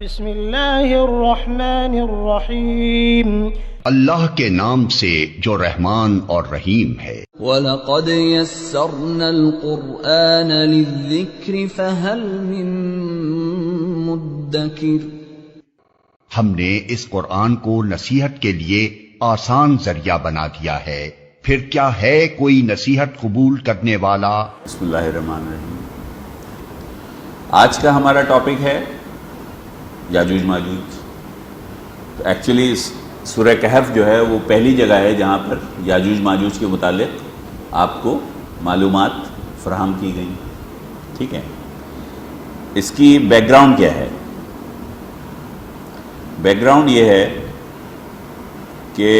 بسم اللہ الرحمن الرحیم، اللہ کے نام سے جو رحمان اور رحیم ہے۔ وَلَقَدْ يَسَّرْنَا الْقُرْآنَ لِلذِّكْرِ فَهَلْ مِن مُدَّكِرٍ۔ ہم نے اس قرآن کو نصیحت کے لیے آسان ذریعہ بنا دیا ہے، پھر کیا ہے کوئی نصیحت قبول کرنے والا؟ بسم اللہ الرحمن الرحیم۔ آج کا ہمارا ٹاپک ہے یاجوج ماجوج۔ تو ایکچولی سورہ کہف جو ہے وہ پہلی جگہ ہے جہاں پر یاجوج ماجوج کے متعلق آپ کو معلومات فراہم کی گئیں، ٹھیک ہے۔ اس کی بیک گراؤنڈ کیا ہے؟ بیک گراؤنڈ یہ ہے کہ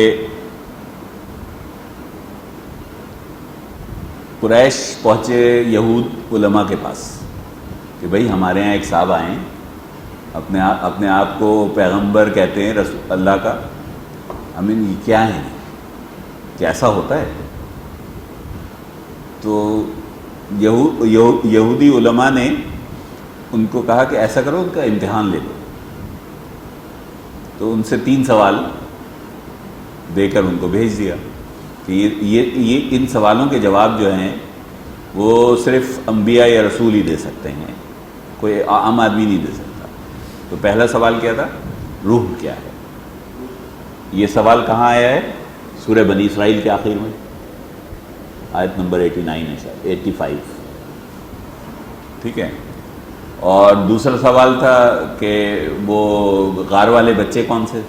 قریش پہنچے یہود علماء کے پاس کہ بھئی ہمارے یہاں ایک صاحب آئے ہیں، اپنے آپ کو پیغمبر کہتے ہیں رسول اللہ کا، ہمیں یہ کیا ہے، کیسا ہوتا ہے؟ تو یہودی علماء نے ان کو کہا کہ ایسا کرو، ان کا امتحان لے لو۔ تو ان سے 3 سوال دے کر ان کو بھیج دیا کہ یہ ان سوالوں کے جواب جو ہیں وہ صرف انبیاء یا رسول ہی دے سکتے ہیں، کوئی عام آدمی نہیں دے سکتا۔ تو پہلا سوال کیا تھا؟ روح کیا ہے؟ یہ سوال کہاں آیا ہے؟ سورہ بنی اسرائیل کے آخر میں، آیت نمبر 89 ہے شاید 85، ٹھیک ہے۔ اور دوسرا سوال تھا کہ وہ غار والے بچے کون سے،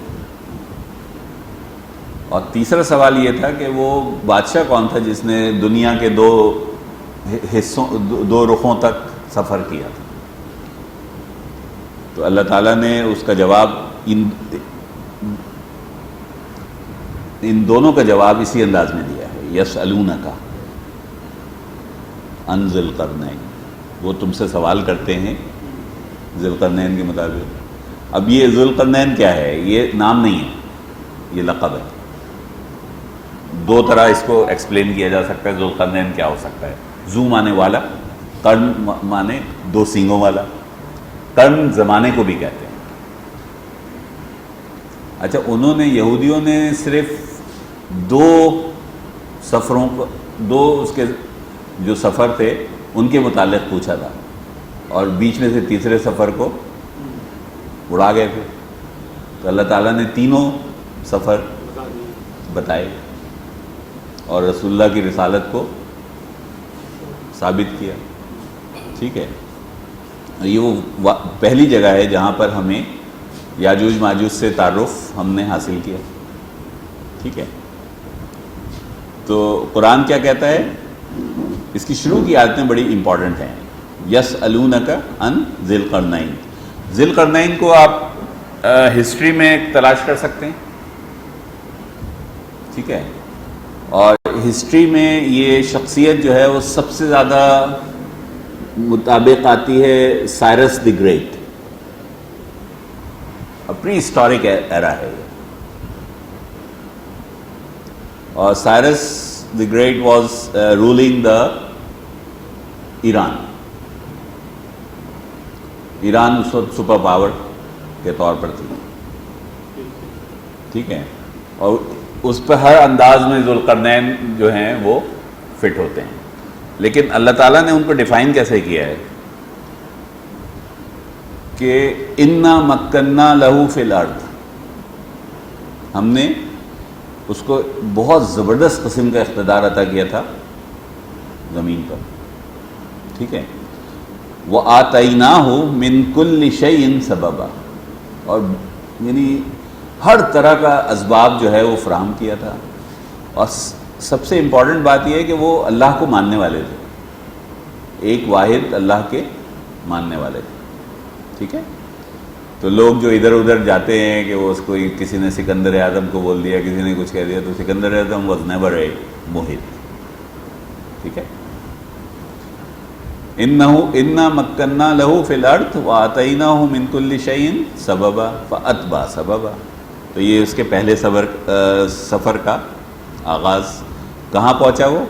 اور تیسرا سوال یہ تھا کہ وہ بادشاہ کون تھا جس نے دنیا کے 2 حصوں 2 رخوں تک سفر کیا تھا۔ تو اللہ تعالیٰ نے اس کا جواب ان دونوں کا جواب اسی انداز میں دیا ہے، یسألونک عن ذی القرنین، وہ تم سے سوال کرتے ہیں ذی القرنین کے مطابق۔ اب یہ ذی القرنین کیا ہے؟ یہ نام نہیں ہے، یہ لقب ہے۔ 2 طرح اس کو ایکسپلین کیا جا سکتا ہے ذی القرنین کیا ہو سکتا ہے۔ ذو مانے والا، قرن مانے 2 سینگوں والا، قرن زمانے کو بھی کہتے ہیں۔ اچھا، انہوں نے یہودیوں نے صرف 2 سفروں کو، 2 اس کے جو سفر تھے ان کے متعلق پوچھا تھا، اور بیچ میں سے تیسرے سفر کو اڑا گئے تھے۔ تو اللہ تعالیٰ نے تینوں سفر بتائے اور رسول اللہ کی رسالت کو ثابت کیا، ٹھیک ہے۔ یہ وہ پہلی جگہ ہے جہاں پر ہمیں یاجوج ماجوج سے تعارف ہم نے حاصل کیا، ٹھیک ہے۔ تو قرآن کیا کہتا ہے؟ اس کی شروع کی آیتیں بڑی امپورٹنٹ ہیں۔ یسألونک عن ذی القرنین، ذی القرنین کو آپ ہسٹری میں تلاش کر سکتے ہیں، ٹھیک ہے۔ اور ہسٹری میں یہ شخصیت جو ہے وہ سب سے زیادہ مطابق آتی ہے Cyrus the great, prehistoric era ہے یہ۔ اور Cyrus the great was ruling the Iran. Iran اس وقت سپر پاور کے طور پر تھی، ٹھیک ہے۔ اور اس پہ ہر انداز میں ذو القرنین جو ہیں وہ فٹ ہوتے ہیں، لیکن اللہ تعالیٰ نے ان کو ڈیفائن کیسے کیا ہے کہ انا مکننا لہو فی الارض، ہم نے اس کو بہت زبردست قسم کا اقتدار عطا کیا تھا زمین پر، ٹھیک ہے۔ وآتیناہ من کل شیء سببا، اور یعنی ہر طرح کا اسباب جو ہے وہ فراہم کیا تھا۔ اور سب سے امپورٹنٹ بات یہ ہے کہ وہ اللہ کو ماننے والے تھے، ایک واحد اللہ کے ماننے والے تھے، ٹھیک ہے۔ تو لوگ جو ادھر ادھر جاتے ہیں کہ وہ اس کو کسی نے سکندر اعظم کو بول دیا، کسی نے کچھ کہہ دیا، تو سکندر اعظم واز نیور اے موہد، ٹھیک ہے۔ انا مکننا لہو فی الارض وآتیناہ من کل شیء سببا فاتبع سببا۔ تو یہ اس کے پہلے سفر کا آغاز کہاں پہنچا؟ وہ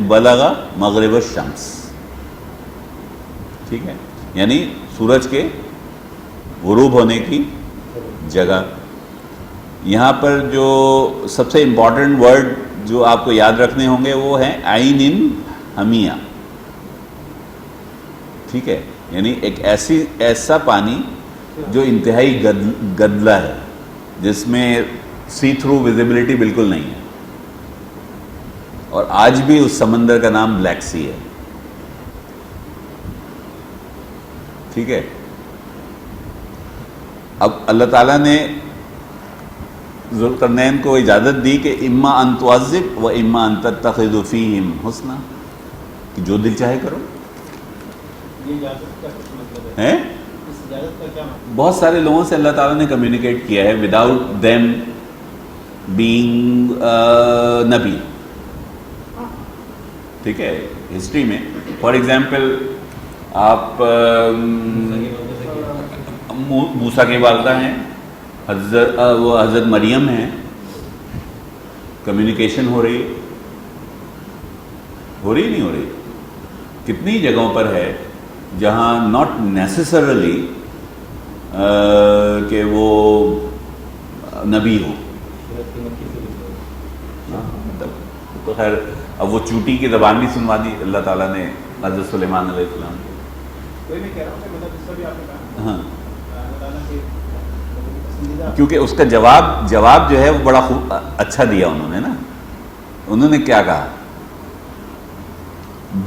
بلغ مغرب الشمس، ٹھیک ہے، یعنی سورج کے غروب ہونے کی جگہ. یہاں پر جو سب سے امپورٹنٹ ورڈ جو آپ کو یاد رکھنے ہوں گے وہ ہیں عین حمیہ. ٹھیک ہے، یعنی ایک ایسا پانی جو انتہائی گدلا ہے، جس میں سی تھرو ویزیبلٹی بالکل نہیں ہے، اور آج بھی اس سمندر کا نام بلیک سی ہے. ٹھیک ہے. اب اللہ تعالیٰ نے ذوالقرنین کو اجازت دی کہ اما ان تعذب و اما ان تتخذ فیہم حسنا، کہ جو دل چاہے کرو. یہ اجازت کا کچھ مطلب ہے اس اجازت کا کیا مطلب؟ بہت سارے لوگوں سے اللہ تعالیٰ نے کمیونیکیٹ کیا ہے وداؤٹ دیم بینگ نبی. ٹھیک ہے، ہسٹری میں فار ایگزامپل آپ موسیٰ کی والدہ ہیں، وہ حضرت مریم ہیں، کمیونیکیشن ہو رہی نہیں ہو رہی. کتنی جگہوں پر ہے جہاں ناٹ نیسسرلی کہ وہ نبی ہو. تو خیر اب وہ چوٹی کی زبان بھی سنوا دی اللہ تعالیٰ نے حضرت سلیمان علیہ السلام کو. کوئی میں کہہ رہا ہوں کہ مطلب اس کا بھی آپ نے کہا ہاں، اللہ تعالیٰ کے پسندیدہ کیونکہ اس کا جواب جو ہے وہ بڑا خوب اچھا دیا انہوں نے نا. انہوں نے کیا کہا؟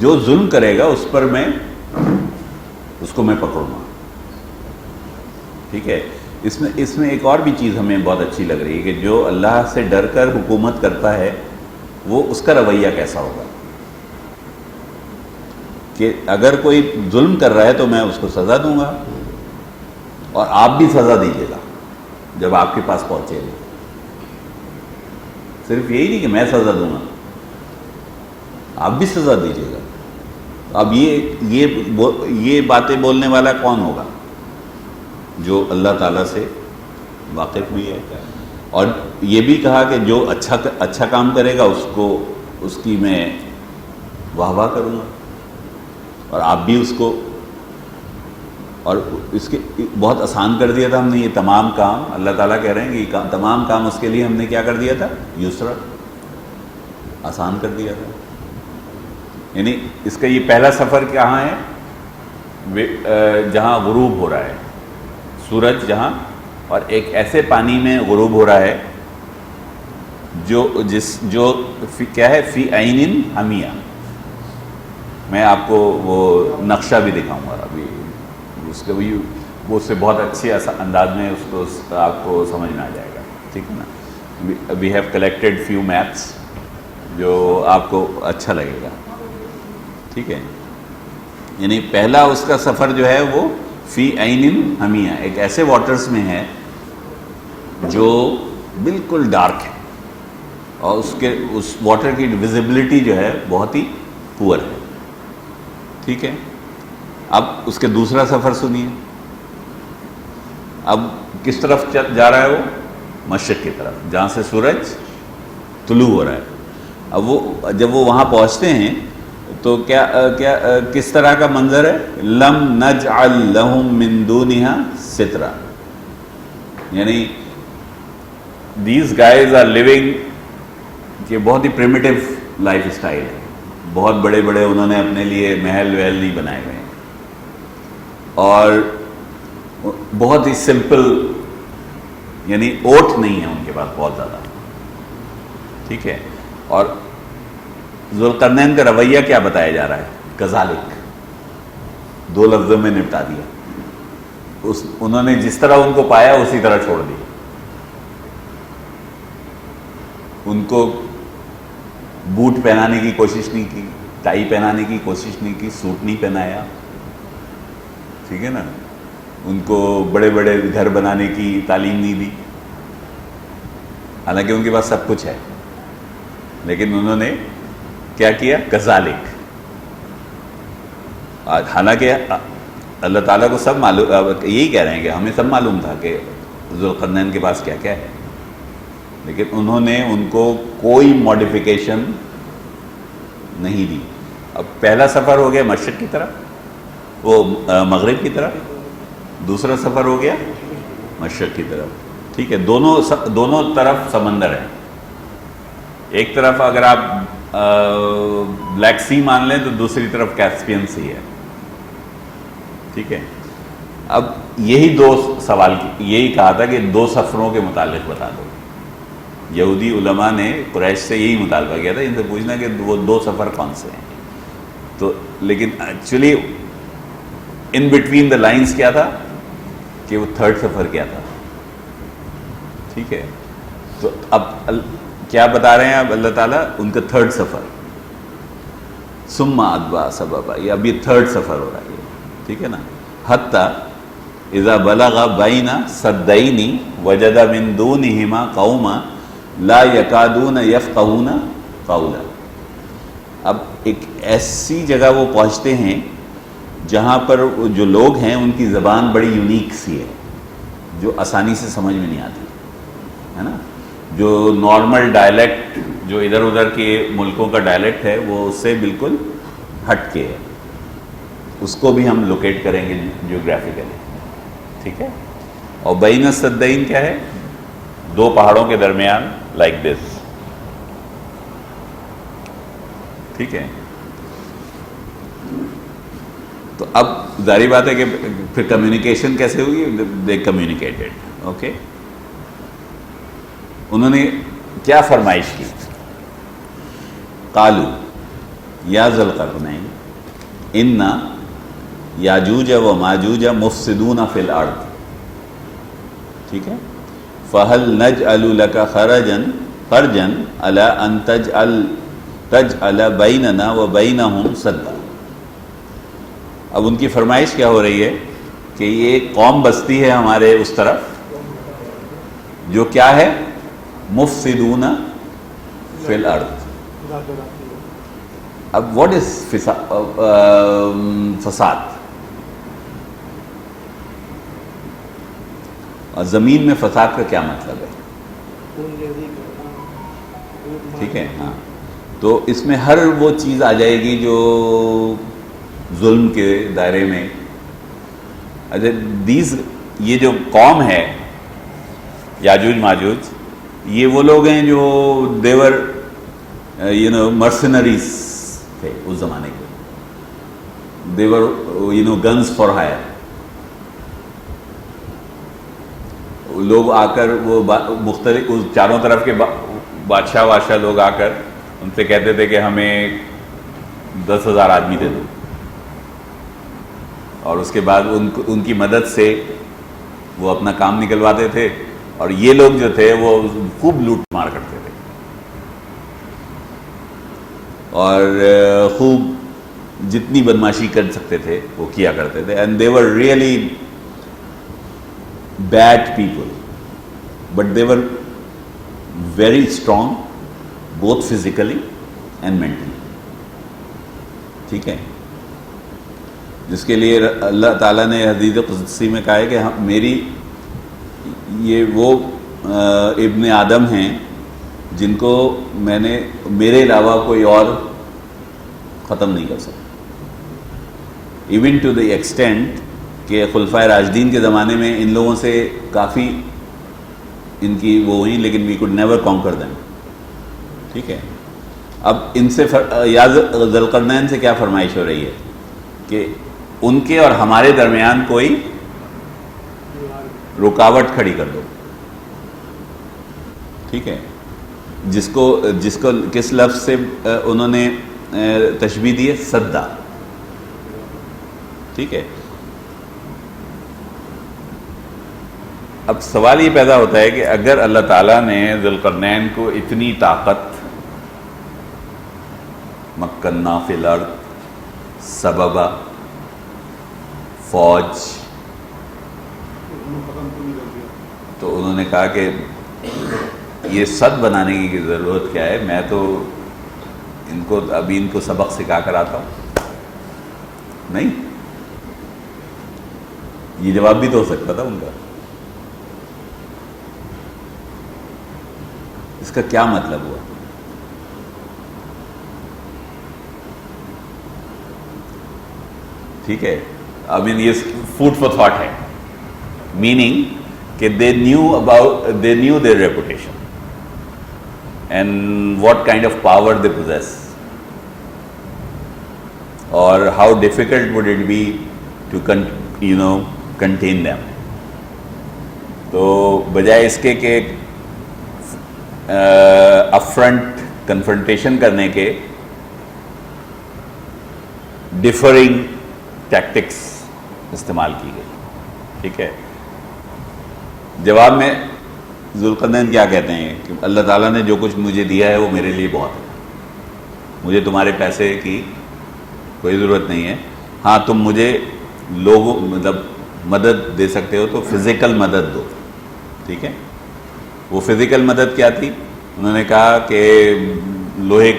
جو ظلم کرے گا اس پر اس کو میں پکڑوں گا. ٹھیک ہے. اس میں ایک اور بھی چیز ہمیں بہت اچھی لگ رہی ہے کہ جو اللہ سے ڈر کر حکومت کرتا ہے وہ اس کا رویہ کیسا ہوگا، کہ اگر کوئی ظلم کر رہا ہے تو میں اس کو سزا دوں گا، اور آپ بھی سزا دیجیے گا جب آپ کے پاس پہنچے گا. صرف یہی نہیں کہ میں سزا دوں گا، آپ بھی سزا دیجیے گا. اب یہ باتیں بولنے والا کون ہوگا؟ جو اللہ تعالیٰ سے واقف بھی ہے. اور یہ بھی کہا کہ جو اچھا کام کرے گا اس کی میں واہ واہ کروں گا، اور آپ بھی اس کو. اور اس کے بہت آسان کر دیا تھا ہم نے یہ تمام کام. اللہ تعالیٰ کہہ رہے ہیں کہ یہ تمام کام اس کے لیے ہم نے کیا کر دیا تھا؟ یسرا، آسان کر دیا تھا. یعنی اس کا یہ پہلا سفر کہاں ہے؟ جہاں غروب ہو رہا ہے سورج، جہاں، اور ایک ایسے پانی میں غروب ہو رہا ہے جو کیا ہے؟ فی عین حمیہ. میں آپ کو وہ نقشہ بھی دکھاؤں گا ابھی، اس کے وہ اس سے بہت اچھے انداز میں اس کو آپ کو سمجھ میں آ جائے گا. ٹھیک ہے نا. We have collected few maps جو آپ کو اچھا لگے گا. ٹھیک ہے. یعنی پہلا اس کا سفر جو ہے وہ فی عین حمیہ، ایک ایسے واٹرز میں ہے جو بالکل ڈارک ہے، اور اس واٹر کی ویزیبلٹی جو ہے بہت ہی پور ہے. ٹھیک ہے. اب اس کے دوسرا سفر سنیے. اب کس طرف جا رہا ہے وہ؟ مشرق کی طرف، جہاں سے سورج طلوع ہو رہا ہے. اب جب وہ وہاں پہنچتے ہیں تو کس طرح کا منظر ہے؟ لم نجعل لهم من دونها سترا. یعنی these guys are living کہ بہت ہی پریمیٹیو لائف اسٹائل ہے. بہت بڑے بڑے انہوں نے اپنے لیے محل وحل نہیں بنائے ہوئے ہیں، اور بہت ہی سمپل، یعنی اوٹ نہیں ہے ان کے پاس بہت زیادہ. ٹھیک ہے. اور ذوالقرنین کا رویہ کیا بتایا جا رہا ہے؟ کذالک، 2 لفظوں میں نپٹا دیا. انہوں نے جس طرح ان کو پایا اسی طرح چھوڑ دیا. ان کو بوٹ پہنانے کی کوشش نہیں کی، ٹائی پہنانے کی کوشش نہیں کی، سوٹ نہیں پہنایا. ٹھیک ہے نا. ان کو بڑے بڑے گھر بنانے کی تعلیم نہیں دی، حالانکہ ان کے پاس سب کچھ ہے. لیکن انہوں نے کیا کیا؟ کذالک. حالانکہ اللہ تعالیٰ کو سب معلوم، یہی کہہ رہے ہیں کہ ہمیں سب معلوم تھا کہ ذوالقرنین کے پاس کیا کیا ہے، لیکن انہوں نے ان کو کوئی ماڈیفیکیشن نہیں دی. اب پہلا سفر ہو گیا مشرق کی طرف، وہ مغرب کی طرف، دوسرا سفر ہو گیا مشرق کی طرف، ٹھیک ہے. دونوں طرف سمندر ہے. ایک طرف اگر آپ بلیک سی مان لیں تو دوسری طرف کیسپین سی ہے، ٹھیک ہے. اب یہی دو سوال یہی کہا تھا کہ دو سفروں کے متعلق بتا دو. یہودی علماء نے قریش سے یہی مطالبہ کیا تھا، ان سے پوچھنا کہ وہ دو سفر کون سے ہیں. تو لیکن actually in between the lines کیا تھا کہ وہ تھرڈ سفر کیا تھا، ٹھیک ہے. تو اب کیا بتا رہے ہیں اب اللہ تعالیٰ؟ ان کا تھرڈ سفر، ثم اتبع سببا، یہ اب یہ تھرڈ سفر ہو رہا ہے، ٹھیک ہے نا. حتی اذا بلغ بین سدین وجد من دونہما قوما لا یکادون یفقہون قولا. اب ایک ایسی جگہ وہ پہنچتے ہیں جہاں پر جو لوگ ہیں ان کی زبان بڑی یونیک سی ہے، جو آسانی سے سمجھ میں نہیں آتی ہے نا. جو نارمل ڈائلیکٹ جو ادھر ادھر کے ملکوں کا ڈائلیکٹ ہے وہ اس سے بالکل ہٹ کے ہے. اس کو بھی ہم لوکیٹ کریں گے جیوگرافیکلی، ٹھیک ہے. اور بین السدین کیا ہے؟ دو پہاڑوں کے درمیان، لائک دس، ٹھیک ہے. تو اب ظاہری بات ہے کہ پھر کمیونیکیشن کیسے ہوگی؟ دے کمیونیکیٹڈ، اوکے. انہوں نے کیا فرمائش کی؟ قالوا یا ذا القرنین ان یاجوج و ماجوج مفسدون فی الارض، ٹھیک ہے. فہل نجعل لک خرجا علی ان تجعل بیننا و بینہم سدا. اب ان کی فرمائش کیا ہو رہی ہے کہ یہ ایک قوم بستی ہے ہمارے اس طرف جو کیا ہے؟ مفسدون فی الارض. اب واٹ از فساد؟ اور زمین میں فساد کا کیا مطلب ہے؟ ٹھیک ہے، ہاں. تو اس میں ہر وہ چیز آ جائے گی جو ظلم کے دائرے میں. اچھا، یہ جو قوم ہے یاجوج ماجوج، یہ وہ لوگ ہیں جو دیور مرسنریز تھے اس زمانے کے. دیور گنز فار ہائر. لوگ آ کر وہ مختلف چاروں طرف کے بادشاہ لوگ آ کر ان سے کہتے تھے کہ ہمیں 10,000 آدمی دے دو، اور اس کے بعد ان کی مدد سے وہ اپنا کام نکلواتے تھے. اور یہ لوگ جو تھے وہ خوب لوٹ مار کرتے تھے اور خوب جتنی بدماشی کر سکتے تھے وہ کیا کرتے تھے. And they were really bad people but they were very strong both physically and mentally, ٹھیک ہے. جس کے لیے اللہ تعالیٰ نے حدیث قدسی میں کہا ہے کہ میری یہ وہ ابن آدم ہیں جن کو میں نے میرے علاوہ کوئی اور ختم نہیں کر سکتا. ایون ٹو دی ایکسٹینٹ کہ خلفائے راشدین کے زمانے میں ان لوگوں سے کافی ان کی وہ ہوئی، لیکن we could never conquer them, ٹھیک ہے. اب ان سے یا ذی القرنین سے کیا فرمائش ہو رہی ہے کہ ان کے اور ہمارے درمیان کوئی رکاوٹ کھڑی کر دو، ٹھیک ہے. جس کو کس لفظ سے انہوں نے تشبیہ دی ہے؟ سدا، ٹھیک ہے. اب سوال یہ پیدا ہوتا ہے کہ اگر اللہ تعالیٰ نے ذی القرنین کو اتنی طاقت، مکننا فی الارض، سببا، فوج، تو انہوں نے کہا کہ یہ سد بنانے کی ضرورت کیا ہے، میں تو ان کو سبق سکھا کر آتا ہوں. نہیں، یہ جواب بھی تو ہو سکتا تھا ان کا. اس کا کیا مطلب ہوا؟ ٹھیک ہے، یہ فوڈ فار تھاٹ ہے. meaning کہ they knew their reputation and what kind of power they possess, or how difficult would it be to contain them. تو بجائے اس کے کہ اپ فرنٹ کنفرنٹیشن کرنے کے ڈیفرنگ ٹیکٹکس استعمال کی گئی. ٹھیک ہے. جواب میں ذوالقرنین کیا کہتے ہیں کہ اللہ تعالیٰ نے جو کچھ مجھے دیا ہے وہ میرے لیے بہت ہے, مجھے تمہارے پیسے کی کوئی ضرورت نہیں ہے. ہاں تم مجھے لوگوں مدد دے سکتے ہو تو فزیکل مدد دو. ٹھیک ہے. وہ فزیکل مدد کیا تھی؟ انہوں نے کہا کہ لوہے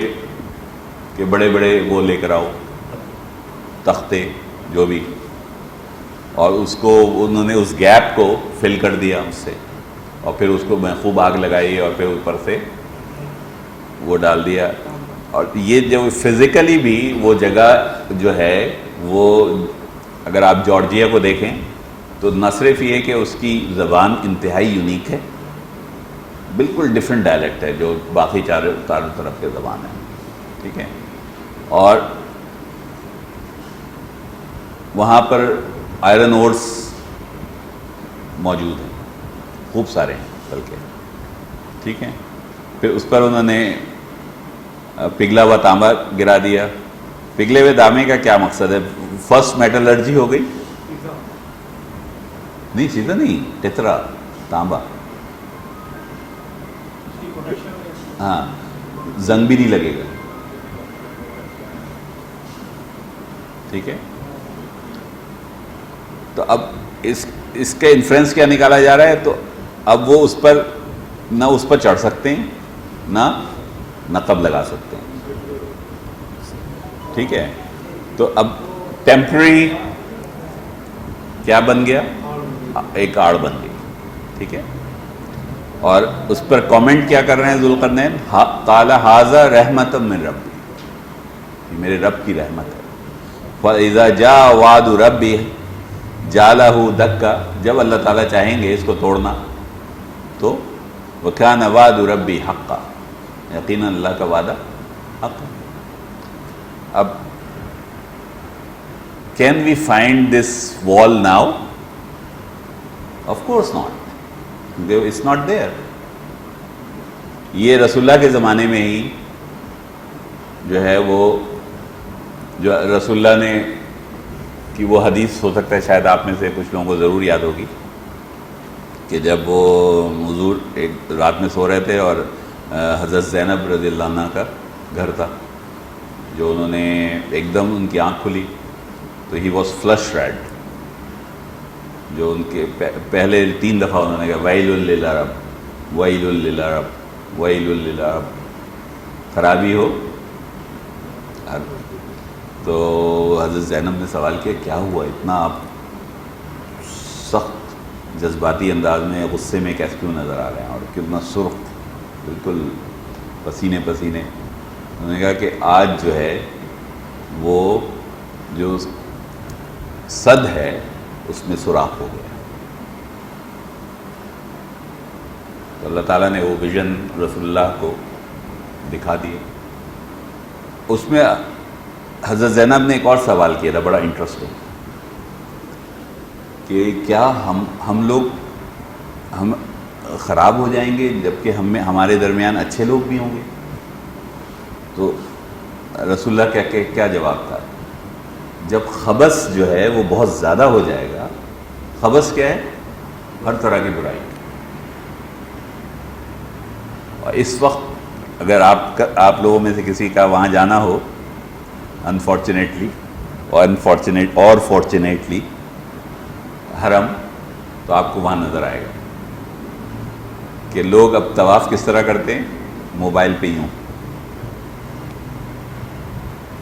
کے بڑے بڑے وہ لے کر آؤ, تختے جو بھی, اور اس کو انہوں نے اس گیپ کو فل کر دیا اس سے, اور پھر اس کو میں خوب آگ لگائی اور پھر اوپر سے وہ ڈال دیا. اور یہ جو فزیکلی بھی وہ جگہ جو ہے وہ اگر آپ جارجیا کو دیکھیں تو نہ صرف یہ کہ اس کی زبان انتہائی یونیک ہے, بالکل ڈفرینٹ ڈائلیکٹ ہے جو باقی چاروں طرف کے زبان ہے. ٹھیک ہے. اور وہاں پر آئرن اورس موجود ہیں, خوب سارے ہیں بلکہ. ٹھیک ہے. پھر اس پر انہوں نے پگھلا ہوا تانبا گرا دیا. پگھلے ہوئے تانبے کا کیا مقصد ہے؟ فرسٹ میٹلرجی ہو گئی. نہیں سیدھا نہیں, ٹترا تانبا. ہاں زنگ بھی نہیں لگے گا. ٹھیک ہے. تو اب اس کا انفرنس کیا نکالا جا رہا ہے؟ تو اب وہ اس پر نہ اس پر چڑھ سکتے ہیں نہ نقب لگا سکتے ہیں. ٹھیک ہے. تو اب ٹیمپرری کیا بن گیا؟ ایک آڑ بن گئی. ٹھیک ہے. اور اس پر کامنٹ کیا کر رہے ہیں ذوالقرنین؟ قال ھذا رحمۃ من ربی, میرے رب کی رحمت ہے. فاذا جاء وعد ربی جعلہ دکا, جب اللہ تعالیٰ چاہیں گے اس کو توڑنا تو وکان وعد ربی حقا, یقیناً اللہ کا وعدہ حق. اب can we find this wall now? Of course not, it's not there. یہ رسول اللہ کے زمانے میں ہی جو ہے وہ جو رسول اللہ نے کہ وہ حدیث ہو سکتا ہے شاید آپ میں سے کچھ لوگوں کو ضرور یاد ہوگی کہ جب وہ حضور ایک رات میں سو رہے تھے اور حضرت زینب رضی اللہ عنہ کا گھر تھا, جو انہوں نے ایک دم ان کی آنکھ کھلی تو ہی واز فلش ریڈ. جو ان کے پہلے 3 دفعہ انہوں نے کہا ویل للعرب ویل للعرب ویل للعرب, خرابی ہو. تو حضرت زینب نے سوال کیا کیا ہوا, اتنا آپ سخت جذباتی انداز میں غصے میں کیسے کیوں نظر آ رہے ہیں اور کتنا سرخ, بالکل پسینے پسینے. انہوں نے کہا کہ آج جو ہے وہ جو صد ہے اس میں سوراخ ہو گیا. تو اللہ تعالیٰ نے وہ ویژن رسول اللہ کو دکھا دیے. اس میں حضرت زینب نے ایک اور سوال کیا تھا بڑا انٹرسٹنگ, کہ کیا ہم لوگ خراب ہو جائیں گے جبکہ ہمارے درمیان اچھے لوگ بھی ہوں گے؟ تو رسول اللہ کیا جواب تھا؟ جب خبث جو ہے وہ بہت زیادہ ہو جائے گا. خبث کیا ہے؟ ہر طرح کی برائی. اور اس وقت اگر آپ لوگوں میں سے کسی کا وہاں جانا ہو انفارچونیٹلی اور فارچونیٹلی حرم, تو آپ کو وہاں نظر آئے گا کہ لوگ اب طواف کس طرح کرتے ہیں؟ موبائل پہ یوں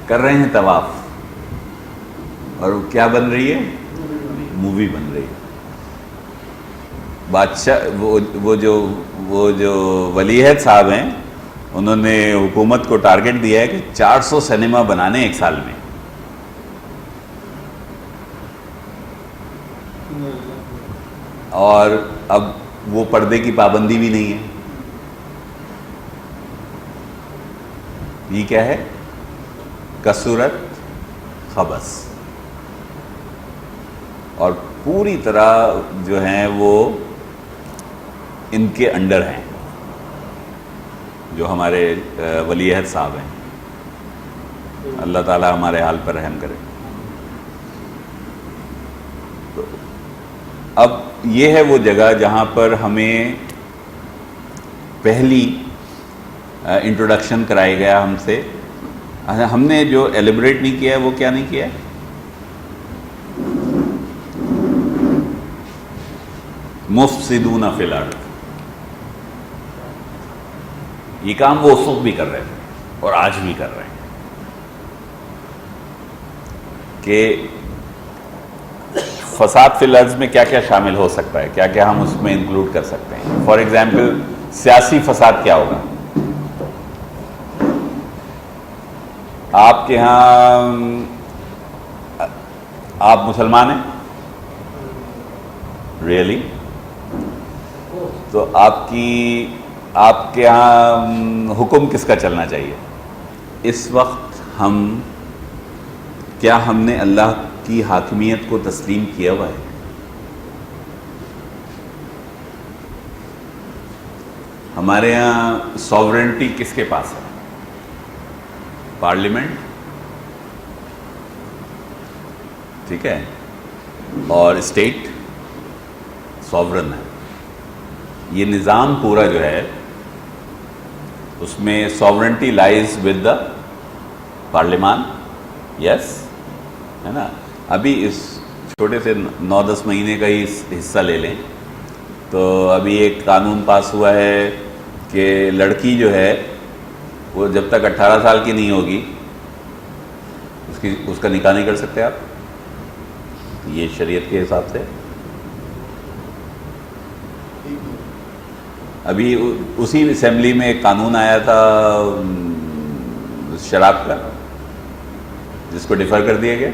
کر رہے ہیں طواف, اور کیا بن رہی ہے؟ مووی بن رہی ہے. بادشاہ وہ جو ولی عہد صاحب ہیں انہوں نے حکومت کو ٹارگٹ دیا ہے کہ 400 سینما بنانے ایک سال میں. اور اب وہ پردے کی پابندی بھی نہیں ہے. یہ کیا ہے؟ کثرت خبث. اور پوری طرح جو ہیں وہ ان کے انڈر ہیں جو ہمارے ولی عہد صاحب ہیں. اللہ تعالیٰ ہمارے حال پر رحم کرے. اب یہ ہے وہ جگہ جہاں پر ہمیں پہلی انٹروڈکشن کرایا گیا ہم سے. ہم نے جو ایلیبریٹ نہیں کیا ہے وہ کیا نہیں کیا ہے؟ مفسدون فی الارض. یہ کام وہ اس وقت بھی کر رہے تھے اور آج بھی کر رہے ہیں کہ فساد فی الارض میں کیا کیا شامل ہو سکتا ہے، کیا کیا ہم اس میں انکلوڈ کر سکتے ہیں. فار ایگزامپل سیاسی فساد کیا ہوگا؟ آپ کے ہاں آپ مسلمان ہیں؟ ریئلی؟ تو آپ کے ہاں حکم کس کا چلنا چاہیے؟ اس وقت کیا ہم نے اللہ کی حاکمیت کو تسلیم کیا ہوا ہے؟ ہمارے ہاں ساورنٹی کس کے پاس ہے؟ پارلیمنٹ، ٹھیک ہے، اور اسٹیٹ ساورن ہے. یہ نظام پورا جو ہے اس میں ساورنٹی لائز ود دا پارلیمان. یس ہے نا. ابھی اس چھوٹے سے 9-10 مہینے کا ہی حصہ لے لیں تو ابھی ایک قانون پاس ہوا ہے کہ لڑکی جو ہے وہ جب تک 18 سال کی نہیں ہوگی اس کا نکاح نہیں کر سکتے آپ. یہ شریعت کے حساب سے ابھی اسی اسمبلی میں ایک قانون آیا تھا شراب کا جس کو ڈیفر کر دیا گیا.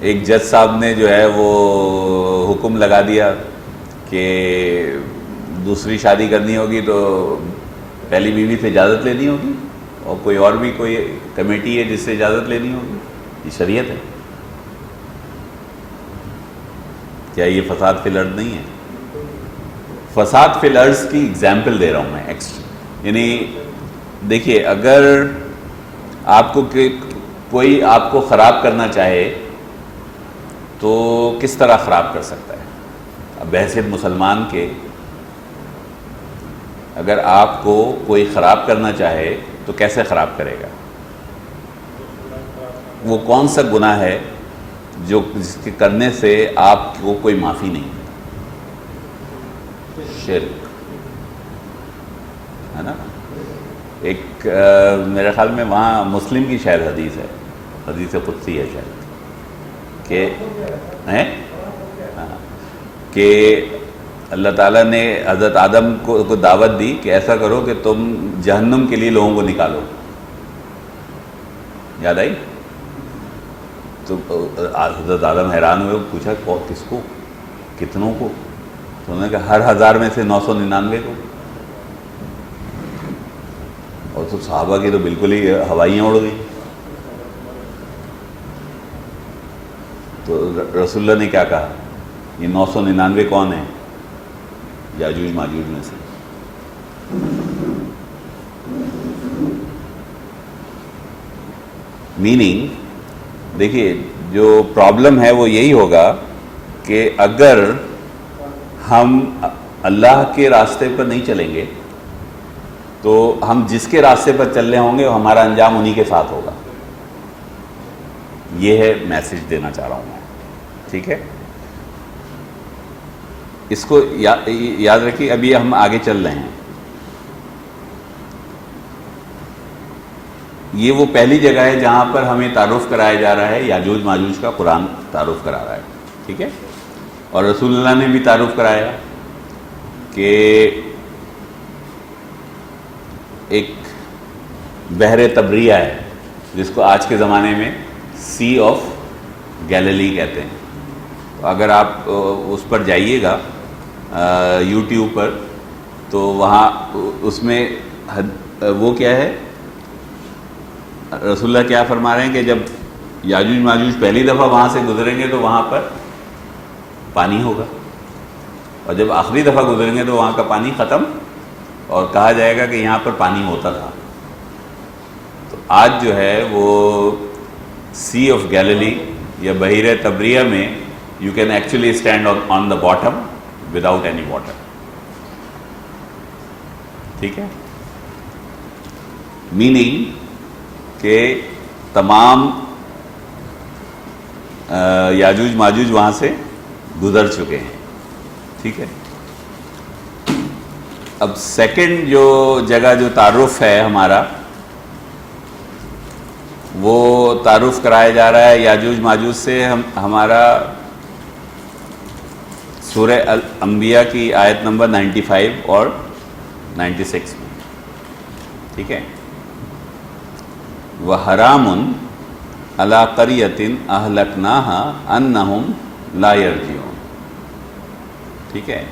ایک جج صاحب نے جو ہے وہ حکم لگا دیا کہ دوسری شادی کرنی ہوگی تو پہلی بیوی سے اجازت لینی ہوگی اور کوئی کمیٹی ہے جس سے اجازت لینی ہوگی. یہ شریعت ہے. کیا یہ فساد فی الارض نہیں ہے؟ فساد فی الارض کی اگزامپل دے رہا ہوں میں. یعنی دیکھیے اگر آپ کو کوئی آپ کو خراب کرنا چاہے تو کس طرح خراب کر سکتا ہے؟ اب بحیثیت مسلمان کے اگر آپ کو کوئی خراب کرنا چاہے تو کیسے خراب کرے گا؟ وہ کون سا گناہ ہے جس کے کرنے سے آپ کو کوئی معافی نہیں؟ شرک ہے نا. ایک میرے خیال میں وہاں مسلم کی شاید حدیث ہے، حدیث قدسی ہے شاید کہ اللہ تعالیٰ نے حضرت آدم کو دعوت دی کہ ایسا کرو کہ تم جہنم کے لیے لوگوں کو نکالو. یاد آئی؟ تو حضرت آدم حیران ہوئے، پوچھا کس کو، کتنوں کو؟ تو انہوں نے کہا ہر 1000 میں سے 999 کو. اور تو صحابہ کی تو بالکل ہی ہوائیاں اڑ گئی. تو رسول اللہ نے کیا کہا؟ یہ 999 کون ہیں؟ یاجوج ماجوج میں سے. میننگ دیکھیے جو پرابلم ہے وہ یہی ہوگا کہ اگر ہم اللہ کے راستے پر نہیں چلیں گے تو ہم جس کے راستے پر چل رہے ہوں گے ہمارا انجام انہی کے ساتھ ہوگا. یہ ہے میسج دینا چاہ رہا ہوں میں. ٹھیک ہے، اس کو یاد رکھیے. ابھی ہم آگے چل رہے ہیں. یہ وہ پہلی جگہ ہے جہاں پر ہمیں تعارف کرایا جا رہا ہے یاجوج ماجوج کا. قرآن تعارف کرا رہا ہے. ٹھیک ہے، اور رسول اللہ نے بھی تعارف کرایا کہ ایک بحر تبریہ ہے جس کو آج کے زمانے میں سی آف گیلیلی کہتے ہیں. اگر آپ اس پر جائیے گا یوٹیوب پر تو وہاں اس میں وہ کیا ہے، رسول اللہ کیا فرما رہے ہیں کہ جب یاجوج ماجوج پہلی دفعہ وہاں سے گزریں گے تو وہاں پر پانی ہوگا، اور جب آخری دفعہ گزریں گے تو وہاں کا پانی ختم، اور کہا جائے گا کہ یہاں پر پانی ہوتا تھا۔ تو آج جو ہے وہ سی آف گیلیلی یا بحیرہ تبریہ میں you can actually stand on the bottom without any water, ٹھیک ہے، میننگ کہ تمام یاجوج ماجوج وہاں سے گزر چکے ہیں، ٹھیک ہے۔ اب سیکنڈ جو جگہ جو تعارف ہے ہمارا، وہ تعارف کرایا جا رہا ہے یاجوج ماجوج سے ہمارا سورہ الانبیاء کی آیت نمبر 95 اور 96 میں، ٹھیک ہے۔ وَحَرَامٌ عَلَىٰ قَرْيَةٍ أَهْلَكْنَاهَا أَنَّهُمْ لَا يَرْجِعُونَ، ٹھیک ہے،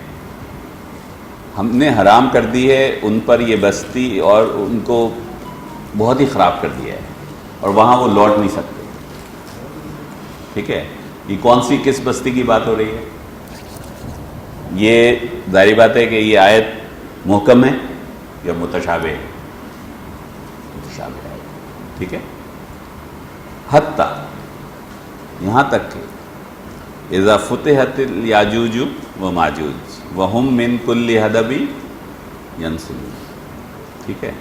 ہم نے حرام کر دی ہے ان پر یہ بستی اور ان کو بہت ہی خراب کر دیا ہے، اور وہاں وہ لوٹ نہیں سکتے، ٹھیک ہے۔ یہ کون سی کس بستی کی بات ہو رہی ہے؟ یہ ظاہری بات ہے کہ یہ آیت محکم ہے یا متشابہ ہے؟ متشابہ ہے، ٹھیک ہے۔ حتیٰ یہاں تک کہ اذا فتحت الیاجوج وماجوج وہم من کل حدب ینسلون، ٹھیک ہے،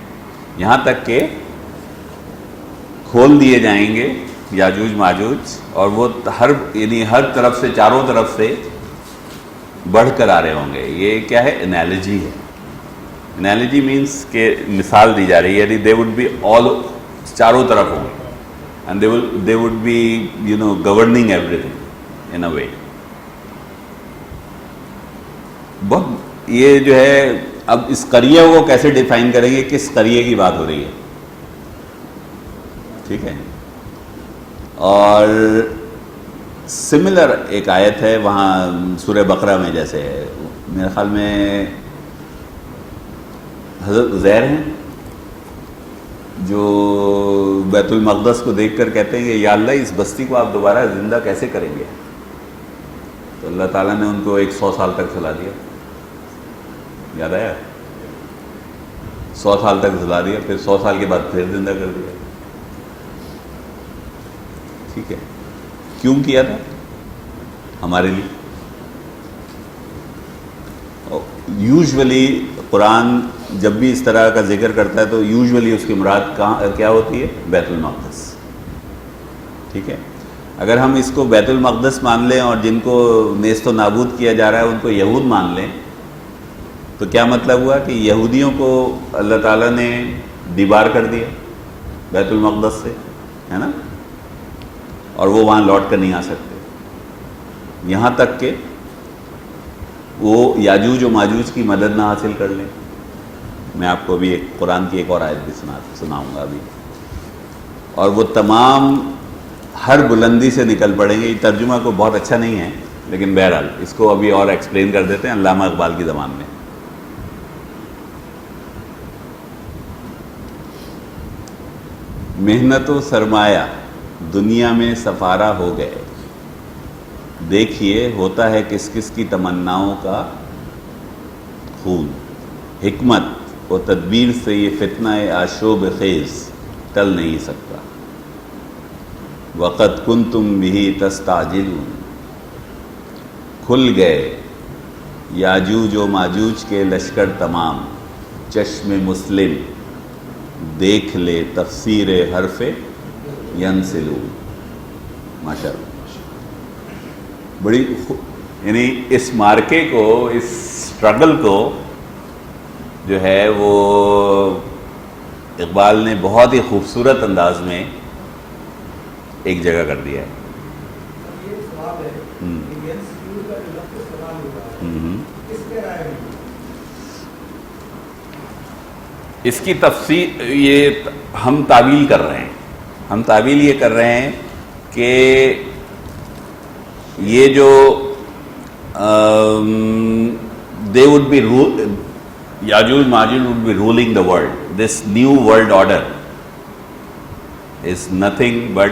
یہاں تک کہ کھول دیے جائیں گے یاجوج ماجوج، اور وہ یعنی ہر طرف سے، چاروں طرف سے بڑھ کر آ رہے ہوں گے۔ یہ کیا ہے؟ انالوجی ہے۔ انالوجی مینس کہ مثال دی جا رہی ہے، یعنی دے وڈ بی آل، چاروں طرف ہوں گے، and they would be governing everything in a way. بہت یہ جو ہے، اب اس قریہ کو کیسے ڈیفائن کریں گے، کس قریہ کی بات ہو رہی ہے، ٹھیک ہے۔ اور سملر ایک آیت ہے وہاں سورہ بقرہ میں، جیسے ہے میرے خیال میں حضرت عزیر ہیں جو بیت المقدس کو دیکھ کر کہتے ہیں کہ یا اللہ اس بستی کو آپ دوبارہ زندہ کیسے کریں گے، تو اللہ تعالیٰ نے ان کو 100 سال تک سلا دیا، یاد آیا، 100 سال تک سلا دیا، پھر 100 سال کے بعد پھر زندہ کر دیا، ٹھیک ہے۔ کیوں کیا تھا؟ ہمارے لیے۔ یوزولی قرآن جب بھی اس طرح کا ذکر کرتا ہے تو یوزولی اس کی مراد کیا ہوتی ہے؟ بیت المقدس، ٹھیک ہے۔ اگر ہم اس کو بیت المقدس مان لیں اور جن کو نیست و نابود کیا جا رہا ہے ان کو یہود مان لیں، تو کیا مطلب ہوا کہ یہودیوں کو اللہ تعالیٰ نے دیوار کر دیا بیت المقدس سے، ہے نا، اور وہ وہاں لوٹ کر نہیں آ سکتے، یہاں تک کہ وہ یاجوج و ماجوج کی مدد نہ حاصل کر لیں۔ میں آپ کو ابھی ایک قرآن کی ایک اور آیت بھی سناؤں گا ابھی، اور وہ تمام ہر بلندی سے نکل پڑیں گے۔ یہ ترجمہ کو بہت اچھا نہیں ہے، لیکن بہرحال اس کو ابھی اور ایکسپلین کر دیتے ہیں علامہ اقبال کی زبان میں۔ محنت و سرمایہ دنیا میں سفارہ ہو گئے، دیکھیے ہوتا ہے کس کس کی تمناؤں کا خون، حکمت و تدبیر سے یہ فتنہ آشوب خیز ٹل نہیں سکتا، وقت کنتم بہ تستعجلون، کھل گئے یاجوج و ماجوج کے لشکر تمام، چشم مسلم دیکھ لے تفسیر حرف ینسلون۔ ماشاء اللہ، بڑی یعنی اس مارکے کو، اس سٹرگل کو جو ہے وہ اقبال نے بہت ہی خوبصورت انداز میں ایک جگہ کر دیا ہے۔ یہ سوال ہے کہ ینسلون کا جو لفظ استعمال ہوا ہے، کس کے رائے میں؟ اس کی تفسیر یہ ہم تعویل کر رہے ہیں، ہم تعویل یہ کر رہے ہیں کہ یہ جو they would be Yajuj Majuj would be ruling the world. This new world order is nothing but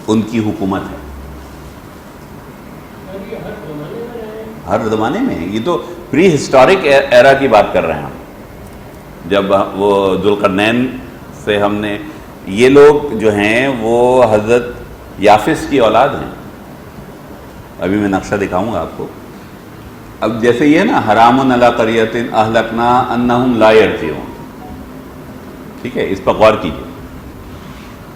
ان کی حکومت ہے ہر زمانے میں. یہ تو پری ہسٹورک ایرا کی بات کر رہے ہیں ہم. جب وہ ذوالقرنین سے ہم نے, یہ لوگ جو ہیں وہ حضرت یافس کی اولاد ہیں. ابھی میں نقشہ دکھاؤں گا آپ کو. اب جیسے یہ نا حرام علی قریۃ اہلکناھا انہم لا یرجعون, ٹھیک ہے, اس پر غور کیجیے.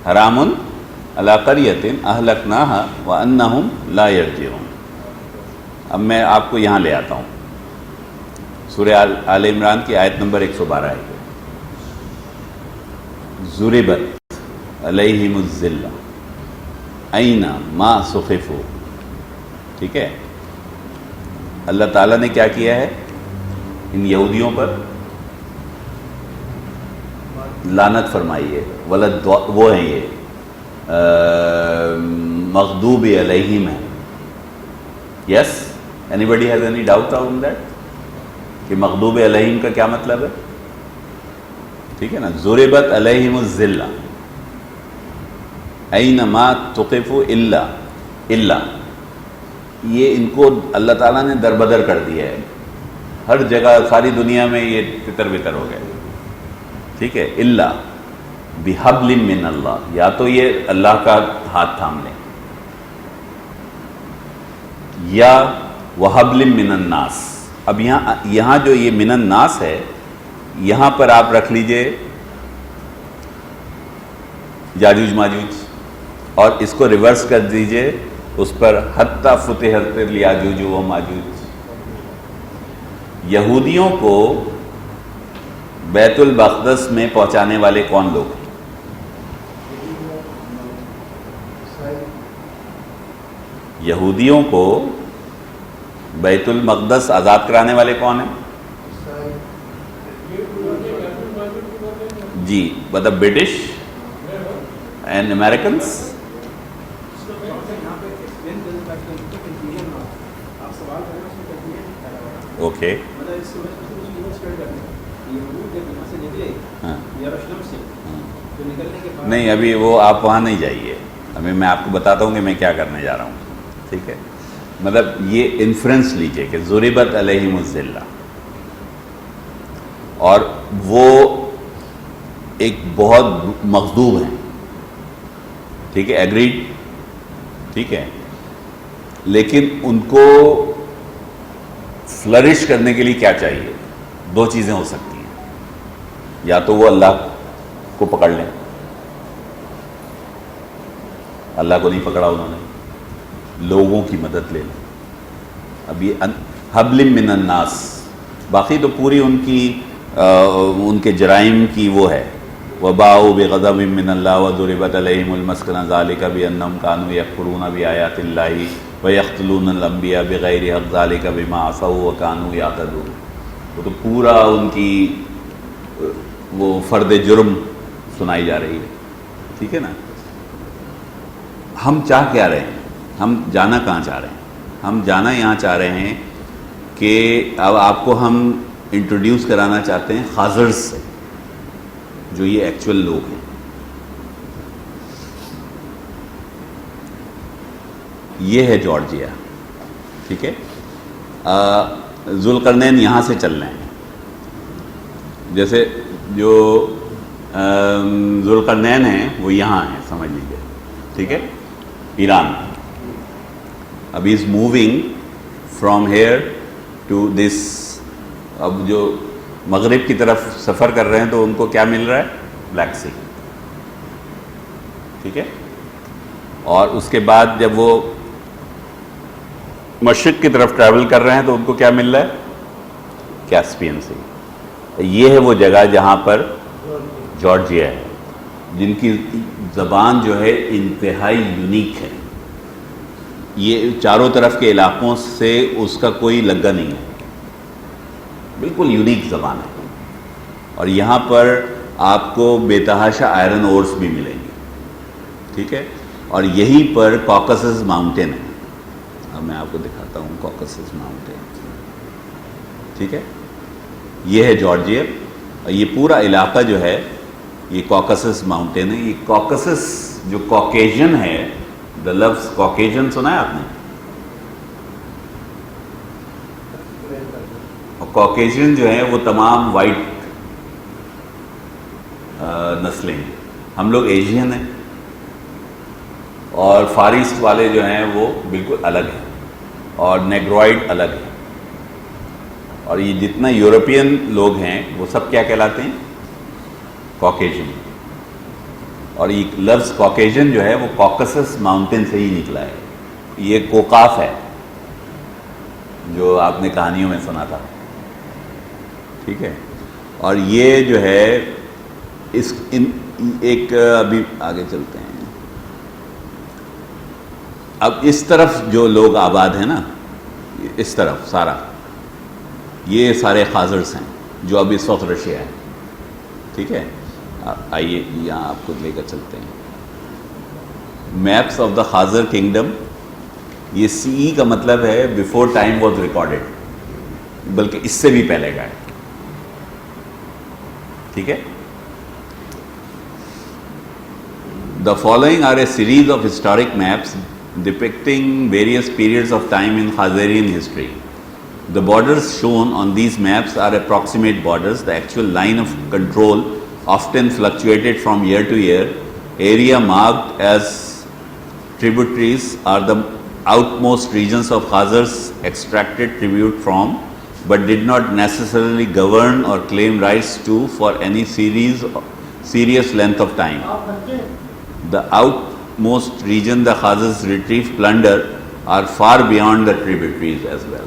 حرام علی قریۃ اہلکناھا وانہم لا یرجعون. اب میں آپ کو یہاں لے آتا ہوں, سورہ آل عمران کی آیت نمبر 112 ہے. ضربت علیہم الذلہ اینا ما سخفوا, ٹھیک ہے. اللہ تعالیٰ نے کیا کیا ہے ان یہودیوں پر؟ لعنت فرمائی ہے. ولد وہ ہیں یہ مغضوب علیہم ہے. Yes, anybody has any doubt on that کہ مغضوب علیہم کا کیا مطلب ہے؟ ٹھیک ہے نا. ضربت علیہم الذلہ اینما تقفوا الا, یہ ان کو اللہ تعالیٰ نے دربدر کر دیا ہے. ہر جگہ ساری دنیا میں یہ تتر بتر ہو گئے, ٹھیک ہے. الا بحبل من اللہ, یا تو یہ اللہ کا ہاتھ تھام لیں, یا وحبل من الناس. اب یہاں جو یہ من الناس ہے, یہاں پر آپ رکھ لیجئے یاجوج ماجوج, اور اس کو ریورس کر دیجئے اس پر حتی فتحت الیاجوج و ماجوج. یہودیوں کو بیت المقدس میں پہنچانے والے کون لوگ ہیں؟ یہودیوں کو بیت المقدس آزاد کرانے والے کون ہیں؟ جی, مطلب برٹش اینڈ امریکنس. اوکے, نہیں ابھی وہ آپ وہاں نہیں جائیے, ابھی میں آپ کو بتاتا ہوں کہ میں کیا کرنے جا رہا ہوں, ٹھیک ہے. مطلب یہ انفرنس لیجئے کہ ضربت علیہم الذلہ, اور وہ ایک بہت مغضوب ہیں, ٹھیک ہے, ایگریڈ, ٹھیک ہے. لیکن ان کو فلرش کرنے کے لیے کیا چاہیے؟ دو چیزیں ہو سکتی ہیں. یا تو وہ اللہ کو پکڑ لیں, اللہ کو نہیں پکڑا انہوں نے, لوگوں کی مدد لے لیں. اب یہ حبل من الناس, باقی تو پوری ان کے جرائم کی وہ ہے. وباؤوا بغضب من اللہ وضربت علیہم المسکنہ ذلک بانہم کانوا یکفرون بآیات اللہ ویقتلون الانبیاء بغیر حق ذلک بما عصوا وکانوا یعتدون. وہ تو پورا ان کی وہ فرد جرم سنائی جا رہی ہے, ٹھیک ہے نا. ہم چاہ کیا رہے ہیں؟ ہم جانا کہاں چاہ رہے ہیں؟ ہم جانا یہاں چاہ رہے ہیں کہ اب آپ کو ہم انٹروڈیوس کرانا چاہتے ہیں خازرز سے, جو یہ ایکچول لوگ ہیں. یہ ہے جارجیا, ٹھیک ہے. ذوالقرنین یہاں سے چل رہے ہیں. جیسے جو ذوالقرنین ہیں وہ یہاں ہیں, سمجھ لیجیے, ٹھیک ہے, ایران. اب is moving from here to this. اب جو مغرب کی طرف سفر کر رہے ہیں تو ان کو کیا مل رہا ہے؟ بلیک سی, ٹھیک ہے. اور اس کے بعد جب وہ مشرق کی طرف ٹریول کر رہے ہیں تو ان کو کیا مل رہا ہے؟ کیسپین سی. یہ ہے وہ جگہ جہاں پر جارجیا ہے, جن کی زبان جو ہے انتہائی یونیک ہے. یہ چاروں طرف کے علاقوں سے اس کا کوئی لگا نہیں ہے, بالکل یونیک زبان ہے. اور یہاں پر آپ کو بے تحاشا آئرن اورس بھی ملیں گے, ٹھیک ہے. اور یہیں پر کوکسس ماؤنٹین ہے. اب میں آپ کو دکھاتا ہوں کوکسس ماؤنٹین. ٹھیک ہے, یہ ہے جارجیا, اور یہ پورا علاقہ جو ہے یہ کوکسس ماؤنٹین ہے. یہ کوکسس جو کوکیشن ہے, دا لفظ کوکیشن سنا ہے آپ نے؟ اور کوکیشن جو ہے وہ تمام وائٹ نسلیں ہیں. ہم لوگ ایشین ہیں, اور فار ایسٹ والے جو ہیں وہ بالکل الگ ہیں, اور نیگروائڈ الگ ہیں. اور یہ جتنا یورپین لوگ ہیں وہ سب کیا کہلاتے ہیں؟ کوکیشن. اور یہ لفظ کوکیشن جو ہے وہ کوکسس ماؤنٹین سے ہی نکلا ہے. یہ کوکاف ہے جو آپ نے کہانیوں میں سنا تھا. ٹھیک ہے, اور یہ جو ہے ایک ابھی آگے چلتے ہیں. اب اس طرف جو لوگ آباد ہیں نا, اس طرف سارا, یہ سارے خازرس ہیں جو اب اس وقت رشیا ہے. ٹھیک ہے, آئیے یہاں آپ کو لے کر چلتے ہیں. Maps of the Khazar kingdom. یہ سی ای کا مطلب ہے بیفور ٹائم واز ریکارڈیڈ, بلکہ اس سے بھی پہلے کا ہے. ٹھیک ہے. The following are a series of historic maps depicting various periods of time in Khazarian history. The borders shown on these maps are approximate borders. The actual line of control often fluctuated from year to year. Area marked as tributaries are the outmost regions of Khazars extracted tribute from, but did not necessarily govern or claim rights to for any serious length of time. The outmost region the Khazars retrieve plunder are far beyond the tributaries as well.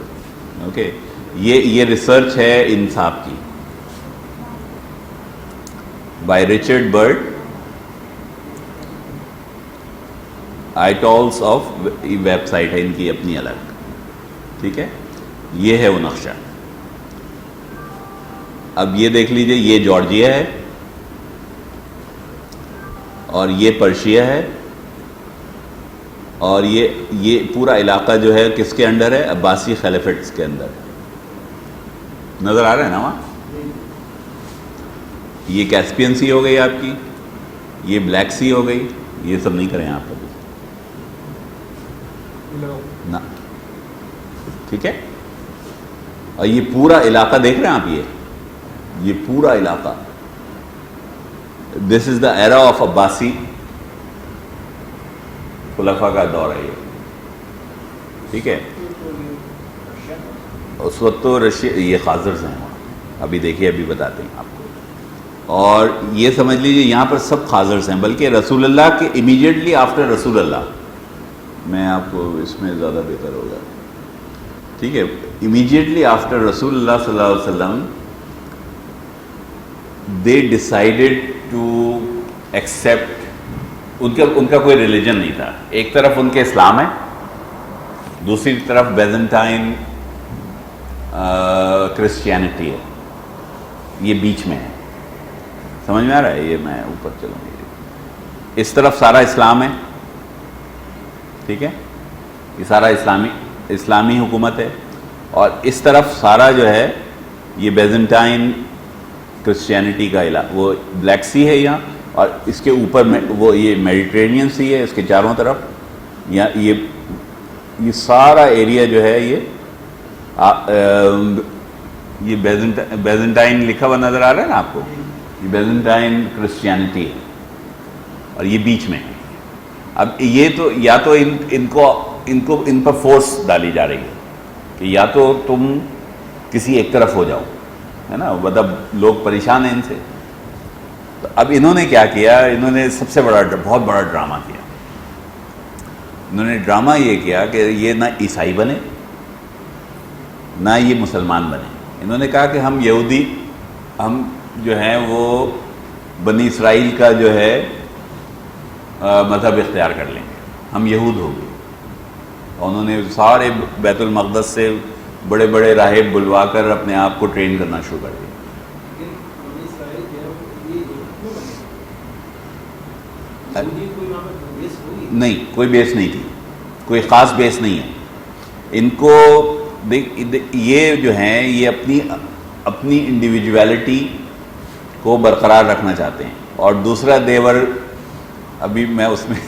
Okay, یہ research ہے انصاف کی by Richard Bird. آئیٹولس of website ہے ان کی اپنی الگ. ٹھیک ہے, یہ ہے وہ نقشہ. اب یہ دیکھ لیجئے, یہ جارجیا ہے, اور یہ پرشیا ہے, اور یہ پورا علاقہ جو ہے کس کے انڈر ہے؟ عباسی خلیفٹس کے اندر. نظر آ رہا ہے نا وہاں؟ یہ کیسپین سی ہو گئی آپ کی, یہ بلیک سی ہو گئی. یہ سب نہیں کریں آپ کبھی نا. ٹھیک ہے, اور یہ پورا علاقہ دیکھ رہے ہیں آپ, یہ پورا علاقہ, دس از دا ایرا آف عباسی خلفاء کا دور ہے یہ. ٹھیک ہے, اس وقت تو رشیا, یہ خازرز ہیں وہاں. ابھی دیکھیے, ابھی بتاتے ہیں آپ کو. اور یہ سمجھ لیجیے یہاں پر سب خازرز ہیں, بلکہ رسول اللہ کے امیڈیٹلی آفٹر رسول اللہ, میں آپ کو اس میں زیادہ بہتر ہوگا. ٹھیک ہے, امیڈیٹلی آفٹر رسول اللہ صلی اللہ علیہ وسلم they decided to accept, ان کا کوئی ریلیجن نہیں تھا. ایک طرف ان کے اسلام ہے, دوسری طرف بیزنٹائن کرسچینٹی ہے. یہ بیچ میں ہے. سمجھ میں آ رہا ہے؟ یہ میں اوپر چلوں گی. اس طرف سارا اسلام ہے. ٹھیک ہے, یہ سارا اسلامی حکومت ہے, اور اس طرف سارا جو ہے یہ بیزنٹائن کرسچینٹی کا علاقہ, وہ بلیک سی ہے یہاں, اور اس کے اوپر وہ یہ میڈیٹرینین سی ہے اس کے چاروں طرف. یہ سارا ایریا جو ہے یہ بیزنٹائن لکھا ہوا نظر آ رہا ہے نا آپ کو, یہ بیزنٹائن کرسچینٹی ہے, اور یہ بیچ میں ہے. اب یہ تو یا تو ان پر فورس ڈالی جا رہی ہے کہ یا تو تم کسی ایک طرف ہو جاؤ, ہے نا, مطلب لوگ پریشان ہیں ان سے. تو اب انہوں نے کیا کیا, انہوں نے سب سے بہت بڑا ڈرامہ کیا. انہوں نے ڈرامہ یہ کیا کہ یہ نہ عیسائی بنے نہ یہ مسلمان بنے. انہوں نے کہا کہ ہم یہودی, ہم جو ہیں وہ بنی اسرائیل کا جو ہے مذہب اختیار کر لیں گے, ہم یہود ہو گئے. اور انہوں نے سارے بیت المقدس سے بڑے بڑے راہب بلوا کر اپنے آپ کو ٹرین کرنا شروع کر دیا. نہیں، کوئی بیس نہیں تھی، کوئی خاص بیس نہیں ہے ان کو. یہ جو ہیں یہ اپنی انڈیویجویلٹی کو برقرار رکھنا چاہتے ہیں. اور دوسرا دیور، ابھی میں اس میں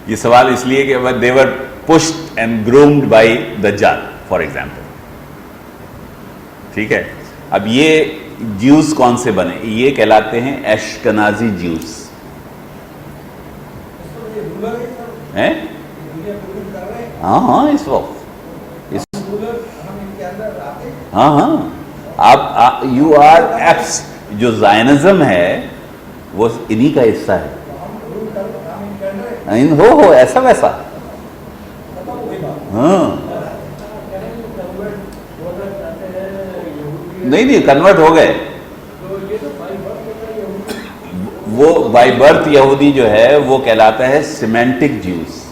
یہ سوال اس لیے کہ دیور pushed and groomed by دجال فار ایگزامپل. ٹھیک ہے، اب یہ جیوز کون سے بنے؟ یہ کہلاتے ہیں اشکنازی جیوز ہیں. ہاں اس وقت ہاں آپ یو آر ایپس. جو زائنزم ہے وہ انہی کا حصہ ہے. ہو ایسا ویسا. ہاں نہیں کنورٹ ہو گئے. وہ بائی برتھ یہودی جو ہے وہ کہلاتا ہے سیمینٹک جیوز،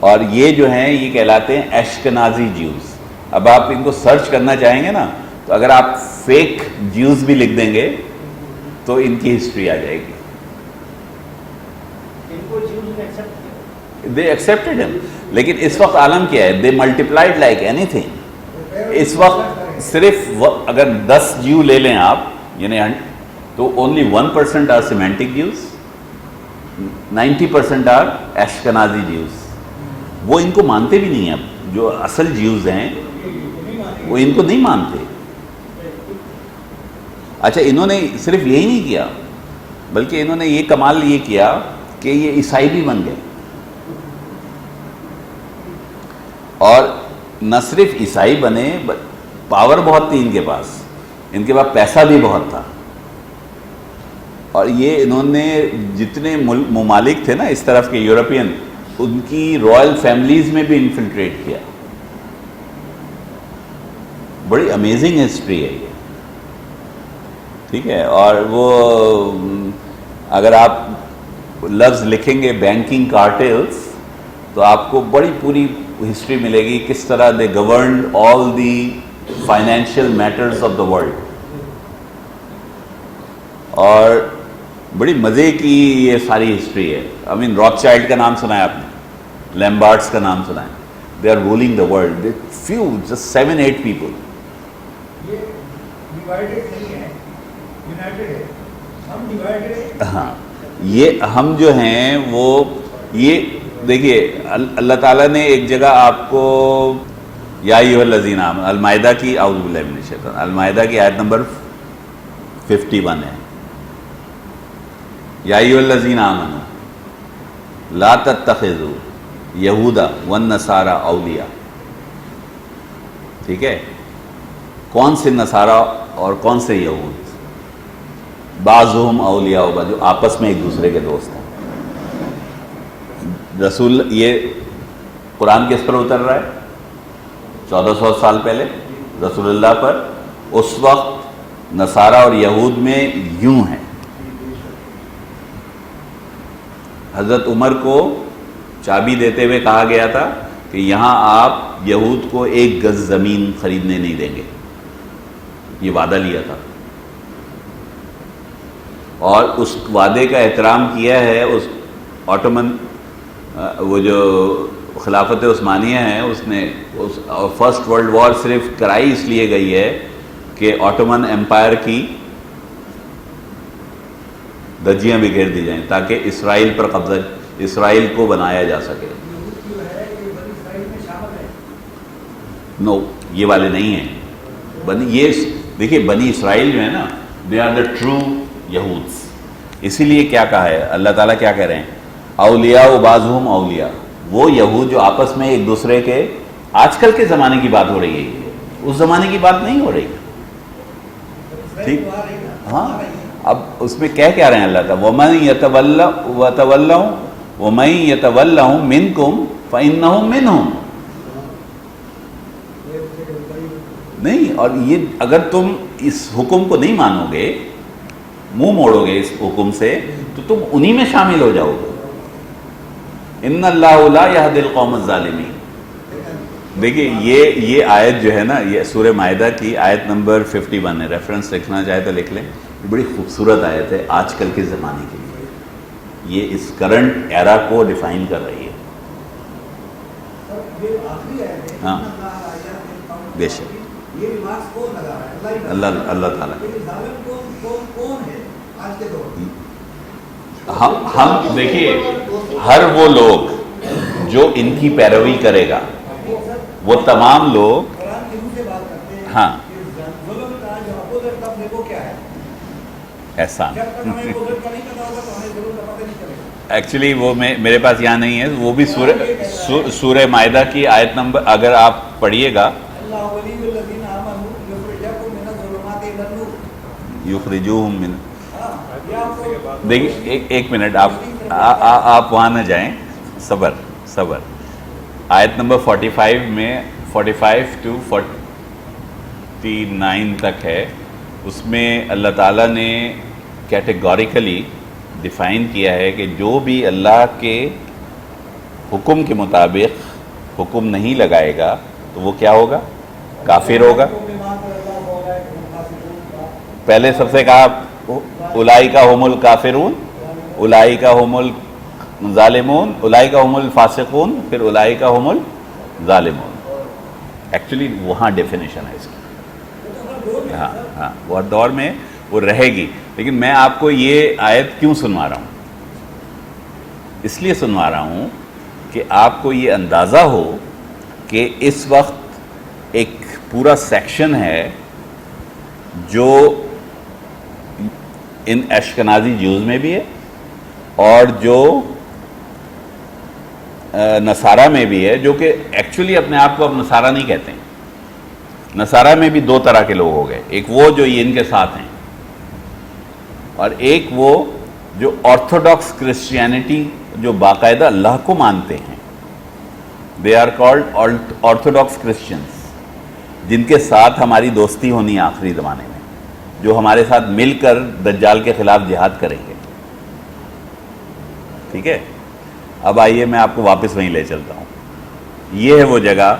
اور یہ جو ہیں یہ کہلاتے ہیں اشکنازی جیوز. اب آپ ان کو سرچ کرنا چاہیں گے نا تو اگر آپ فیک جیوز بھی لکھ دیں گے تو ان کی ہسٹری آ جائے گی. دے ایکسیپٹڈ ہم. لیکن اس وقت عالم کیا ہے؟ دے ملٹیپلائڈ لائک اینی تھنگ. اس وقت صرف اگر 10 جیو لے لیں آپ یعنی تو only 1% are Semitic Jews, 90% are Ashkenazi Jews. وہ ان کو مانتے بھی نہیں. اب جو اصل جیوز ہیں وہ ان کو نہیں مانتے. اچھا انہوں نے صرف یہی نہیں کیا بلکہ انہوں نے یہ کمال یہ کیا کہ یہ عیسائی بھی بن گئے. اور نہ صرف عیسائی بنے، پاور بہت تھی ان کے پاس پیسہ بھی بہت تھا. اور یہ انہوں نے جتنے ممالک تھے نا اس طرف کے یورپین، ان کی رائل فیملیز میں بھی انفلٹریٹ کیا. بڑی امیزنگ ہسٹری ہے یہ. ٹھیک ہے. اور وہ اگر آپ لفظ لکھیں گے بینکنگ کارٹیلز تو آپ کو بڑی پوری ہسٹری ملے گی کس طرح they governed all the financial matters of the world. اور بڑی مزے کی یہ ساری ہسٹری ہے. آئی مین راک چائلڈ کا نام سنا ہے آپ نے، لیمبارڈس کا نام سنا ہے. They are ruling the world. They few just 7-8 people. ہاں یہ ہم جو ہیں وہ یہ دیکھیے اللہ تعالیٰ نے ایک جگہ آپ کو یا ایھا الذین آمنوا المائدہ کی اعوذ باللہ من الشیطان المائدہ کی آیت نمبر 51 ہے. یا ایھا الذین آمنوا لا تتخذوا یہودا والنصارى اولیاء. ٹھیک ہے. کون سے نصارہ اور کون سے یہود؟ بعضهم اولیاء بعض، جو آپس میں ایک دوسرے کے دوست ہیں. رسول یہ قرآن کس پر اتر رہا ہے؟ 1400 سال پہلے رسول اللہ پر. اس وقت نصارہ اور یہود میں یوں ہیں. حضرت عمر کو چابی دیتے ہوئے کہا گیا تھا کہ یہاں آپ یہود کو 1 گز زمین خریدنے نہیں دیں گے. یہ وعدہ لیا تھا اور اس وعدے کا احترام کیا ہے. اس آٹومن وہ جو خلافت عثمانیہ ہیں اس نے فرسٹ ورلڈ وار صرف کرائی اس لیے گئی ہے کہ آٹومن امپائر کی دھجیاں بھی گھیر دی جائیں تاکہ اسرائیل پر قبضہ، اسرائیل کو بنایا جا سکے. نو یہ والے نہیں ہیں. یہ دیکھیے بنی اسرائیل جو ہے نا دے آر دا ٹرو یہودس. اسی لیے کیا کہا ہے اللہ تعالیٰ، کیا کہہ رہے ہیں؟ اولیاء و بعضهم اولیاء. وہ یہود جو آپس میں ایک دوسرے کے، آج کل کے زمانے کی بات ہو رہی ہے، اس زمانے کی بات نہیں ہو رہی. ٹھیک ہاں. اب اس میں کیا رہے ہیں اللہ تعالیٰ؟ وَمَن يَتَوَلَّهُم مِّنكُمْ فَإِنَّهُم مِّنْهُمْ. نہیں، اور یہ اگر تم اس حکم کو نہیں مانو گے، منہ موڑو گے اس حکم سے، تو تم انہی میں شامل ہو جاؤ گے. ان اللہ لا یہدی القوم الظالمین. دیکھیے یہ آیت جو ہے نا، یہ سورہ مائدہ کی آیت نمبر 51 ہے. ریفرنس لکھنا چاہے تو لکھ لیں. یہ بڑی خوبصورت آیت ہے آج کل کے زمانے کے لیے. یہ اس کرنٹ ایرا کو ڈیفائن کر رہی ہے. سر یہ آخری ہے ہاں بے شک یہ ریمارکس کون لگا رہا ہے؟ اللہ تعالیٰ. ظالم کون ہے آج کے دور میں؟ ہم دیکھیے ہر وہ لوگ جو ان کی پیروی کرے گا وہ تمام لوگ قرآن کی روح سے بات کرتے ہیں. ہاں ظلم کا جو اپوزٹ لفظ ہے وہ کیا ہے؟ احسان. جب تک ہمیں اپوزٹ کا نہیں پتا ہوگا تو ہمیں ظلم کا پتہ نہیں چلے گا. ایکچولی وہ میرے پاس یہاں نہیں ہے. وہ بھی سورہ مائدہ کی آیت نمبر اگر آپ پڑھیے گا اللہ ولی الذین آمنوا یخرجکم من الظلمات الی النور. یخرجوہم من. یہ آپ کو دیکھیے ایک منٹ آپ وہاں نہ جائیں. صبر. آیت نمبر 45 میں 45 to 49 تک ہے. اس میں اللہ تعالیٰ نے کیٹیگوریکلی ڈیفائن کیا ہے کہ جو بھی اللہ کے حکم کے مطابق حکم نہیں لگائے گا تو وہ کیا ہوگا؟ کافر ہوگا. پہلے سب سے کہا اولئک ھم الکافرون، اولئک ھم الظالمون، اولئک ھم الفاسقون، پھر اولئک ھم الظالمون. ایکچولی وہاں ڈیفینیشن ہے اس کی. ہاں وہ دور میں وہ رہے گی. لیکن میں آپ کو یہ آیت کیوں سنوا رہا ہوں؟ اس لیے سنوا رہا ہوں کہ آپ کو یہ اندازہ ہو کہ اس وقت ایک پورا سیکشن ہے جو ان اشکنازی جیوز میں بھی ہے اور جو نصارہ میں بھی ہے، جو کہ ایکچولی اپنے آپ کو اب نصارہ نہیں کہتے ہیں. نصارہ میں بھی دو طرح کے لوگ ہو گئے. ایک وہ جو ان کے ساتھ ہیں اور ایک وہ جو آرتھوڈاکس کرسچینٹی جو باقاعدہ اللہ کو مانتے ہیں. They are called orthodox Christians, جن کے ساتھ ہماری دوستی ہونی ہے آخری زمانے میں، جو ہمارے ساتھ مل کر دجال کے خلاف جہاد کریں گے. ٹھیک ہے. اب آئیے میں آپ کو واپس وہیں لے چلتا ہوں. یہ ہے وہ جگہ،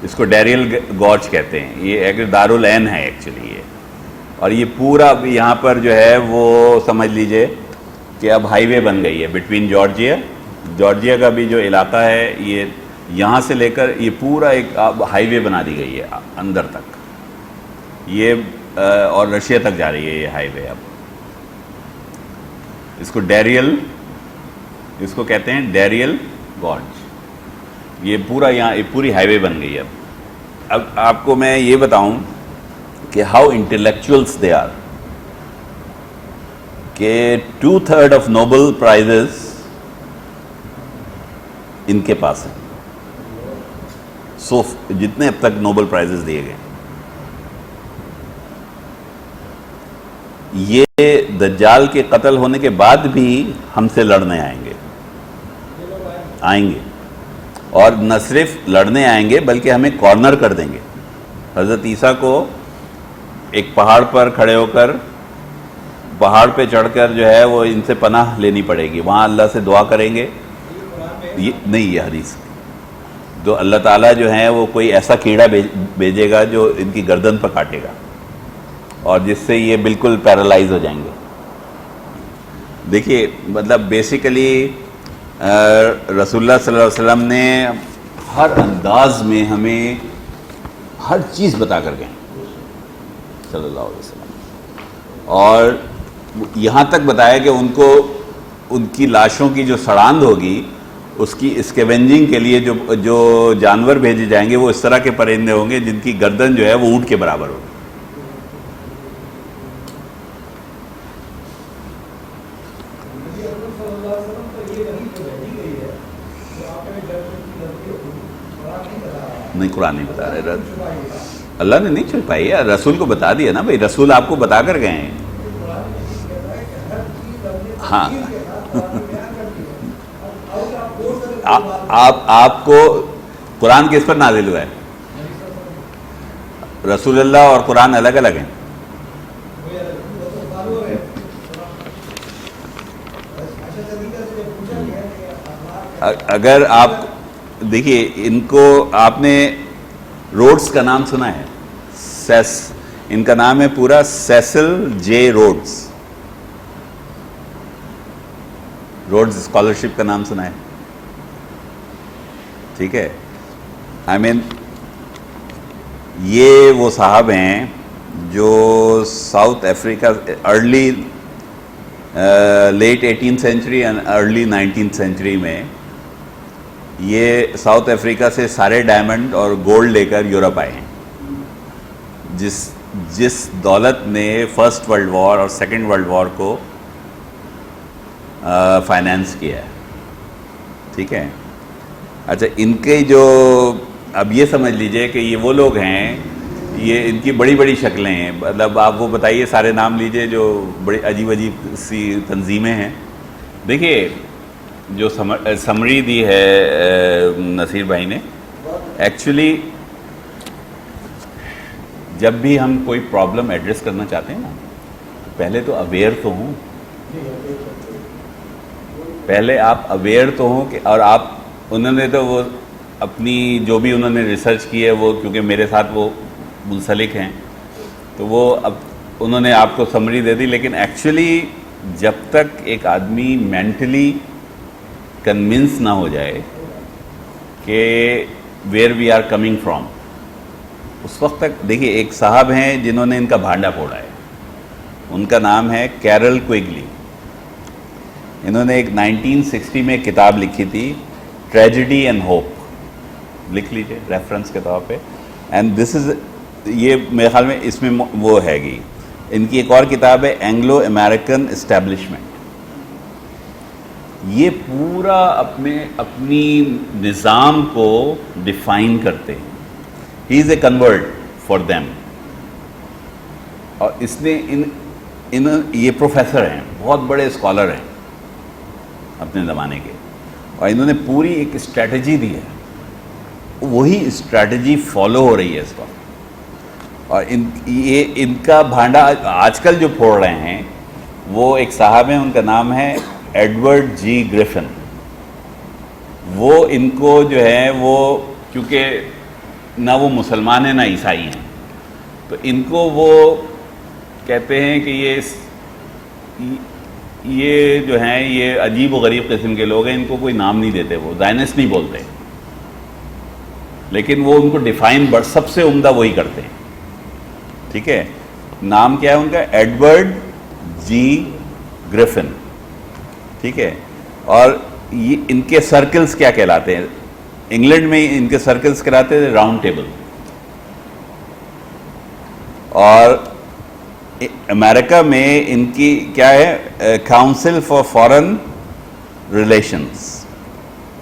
اس کو ڈیریل گورج کہتے ہیں. یہ ایک دارالعین ہے ایکچولی یہ. اور یہ پورا یہاں پر جو ہے وہ سمجھ لیجئے کہ اب ہائی وے بن گئی ہے بٹوین جارجیا کا بھی جو علاقہ ہے، یہ یہاں سے لے کر یہ پورا ایک ہائی وے بنا دی گئی ہے اندر تک. یہ اور رشیا تک جا رہی ہے یہ ہائی وے. اب اس کو کہتے ہیں ڈیریل گورج. یہ پورا یہاں پوری ہائی وے بن گئی ہے. اب آپ کو میں یہ بتاؤں کہ ہاؤ انٹلیکچوئلس دے آر، کہ 2/3 آف نوبل پرائزز ان کے پاس ہیں. جتنے اب تک نوبل پرائزز دیے گئے، یہ دجال کے قتل ہونے کے بعد بھی ہم سے لڑنے آئیں گے. اور نہ صرف لڑنے آئیں گے بلکہ ہمیں کارنر کر دیں گے. حضرت عیسیٰ کو ایک پہاڑ پر کھڑے ہو کر، پہاڑ پہ چڑھ کر جو ہے وہ ان سے پناہ لینی پڑے گی. وہاں اللہ سے دعا کریں گے. یہ حدیث جو اللہ تعالیٰ جو ہیں وہ کوئی ایسا کیڑا بھیجے گا جو ان کی گردن پر کاٹے گا اور جس سے یہ بالکل پیرالائز ہو جائیں گے. دیکھیے مطلب بیسیکلی رسول اللہ صلی اللہ علیہ وسلم نے ہر انداز میں ہمیں ہر چیز بتا کر گئے صلی اللہ علیہ وسلم. اور یہاں تک بتایا کہ ان کی لاشوں کی جو سڑاند ہوگی اس کی اسکیونجنگ کے لیے جو جانور بھیجے جائیں گے وہ اس طرح کے پرندے ہوں گے جن کی گردن جو ہے وہ اونٹ کے برابر ہوگی. نہیں قرآن نہیں بتا رہے. اللہ نے نہیں چھپائی ہے، رسول کو بتا دیا نا بھائی. رسول آپ کو بتا کر گئے ہیں. ہاں آپ کو قرآن کس پر نازل ہوا ہے؟ رسول اللہ اور قرآن الگ الگ ہیں. اگر آپ دیکھیے ان کو، آپ نے روڈز کا نام سنا ہے؟ ان کا نام ہے پورا سیسل جے روڈز. روڈز اسکالرشپ کا نام سنا ہے؟ ٹھیک ہے، آئی مین یہ وہ صاحب ہیں جو South Africa early late 18th century and early 19th century میں یہ ساؤتھ افریقہ سے سارے ڈائمنڈ اور گولڈ لے کر یورپ آئے ہیں، جس دولت نے فرسٹ ورلڈ وار اور سیکنڈ ورلڈ وار کو فائنینس کیا ہے. ٹھیک ہے، اچھا ان کے جو اب یہ سمجھ لیجئے کہ یہ وہ لوگ ہیں، یہ ان کی بڑی بڑی شکلیں ہیں، مطلب آپ وہ بتائیے سارے نام لیجئے جو بڑی عجیب عجیب سی تنظیمیں ہیں. دیکھیے جو سمری دی ہے نصیر بھائی نے، ایکچولی جب بھی ہم کوئی پرابلم ایڈریس کرنا چاہتے ہیں نا، پہلے تو اویئر تو ہوں، پہلے آپ اویئر تو ہوں کہ، اور آپ انہوں نے تو وہ اپنی جو بھی انہوں نے ریسرچ کی ہے وہ کیونکہ میرے ساتھ وہ منسلک ہیں تو وہ اب انہوں نے آپ کو سمری دے دی، لیکن ایکچولی جب تک ایک آدمی مینٹلی کنونس نہ ہو جائے کہ where we are coming from, اس وقت تک دیکھیے ایک صاحب ہیں جنہوں نے ان کا بھانڈا پھوڑا ہے، ان کا نام ہے کیرل کوئگلی. انہوں نے ایک 1960 میں کتاب لکھی تھی ٹریجڈی اینڈ ہوپ، لکھ لیجئے ریفرنس کے طور پہ. اینڈ دس از، یہ میرے خیال میں اس میں وہ ہے گی. ان کی ایک اور کتاب ہے اینگلو امریکن اسٹیبلشمنٹ. یہ پورا اپنی نظام کو ڈیفائن کرتے ہیں. ہی از اے کنورٹ فار دیم. اور اس نے یہ پروفیسر ہیں، بہت بڑے اسکالر ہیں اپنے زمانے کے، اور انہوں نے پوری ایک اسٹریٹجی دی ہے، وہی اسٹریٹجی فالو ہو رہی ہے اس وقت. اور ان کا بھانڈا آج کل جو پھوڑ رہے ہیں وہ ایک صاحب ہیں، ان کا نام ہے ایڈورڈ جی گریفن. وہ ان کو جو ہے وہ کیونکہ نہ وہ مسلمان ہیں نہ عیسائی ہیں، تو ان کو وہ کہتے ہیں کہ یہ جو ہیں یہ عجیب و غریب قسم کے لوگ ہیں، ان کو کوئی نام نہیں دیتے، وہ زائنسٹ نہیں بولتے، لیکن وہ ان کو ڈیفائن سب سے عمدہ وہی کرتے ہیں. ٹھیک ہے، نام کیا ہے ان کا؟ ایڈورڈ جی گریفن. ٹھیک ہے، اور یہ ان کے سرکلز کیا کہلاتے ہیں؟ انگلینڈ میں ان کے سرکلز کہلاتے ہیں راؤنڈ ٹیبل، اور امریکہ میں ان کی کیا ہے؟ Council for foreign relations,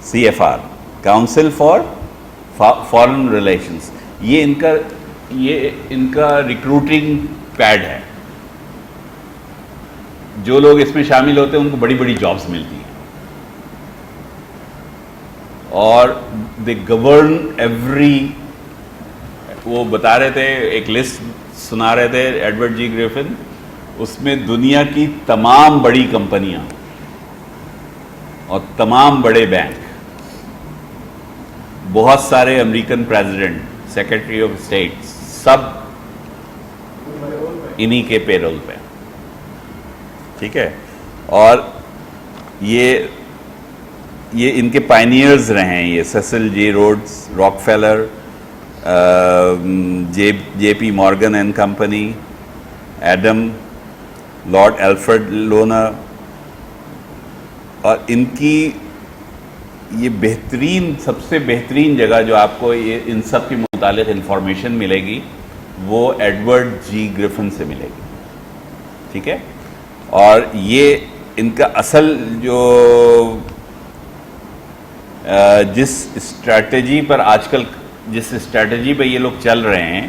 CFR، council for foreign relations. یہ ان کا ریکروٹنگ پیڈ ہے. جو لوگ اس میں شامل ہوتے ہیں ان کو بڑی بڑی جابز ملتی ہیں، اور دے گورن ایوری. وہ بتا رہے تھے، ایک لسٹ سنا رہے تھے ایڈورڈ جی گریفن، اس میں دنیا کی تمام بڑی کمپنیاں اور تمام بڑے بینک، بہت سارے American president, secretary of state, سب انہی کے پیرول پہ. ٹھیک ہے، اور یہ ان کے پائنیئرز رہے ہیں، یہ Cecil G Rhodes, Rockefeller, J P Morgan and company, Adam, Lord Alfred Milner. اور ان کی یہ بہترین، سب سے بہترین جگہ جو آپ کو ان سب کے متعلق انفارمیشن ملے گی وہ ایڈورڈ جی گریفن سے ملے گی. ٹھیک ہے، اور یہ ان کا اصل جو جس اسٹریٹجی پر آج کل، جس اسٹریٹجی پہ یہ لوگ چل رہے ہیں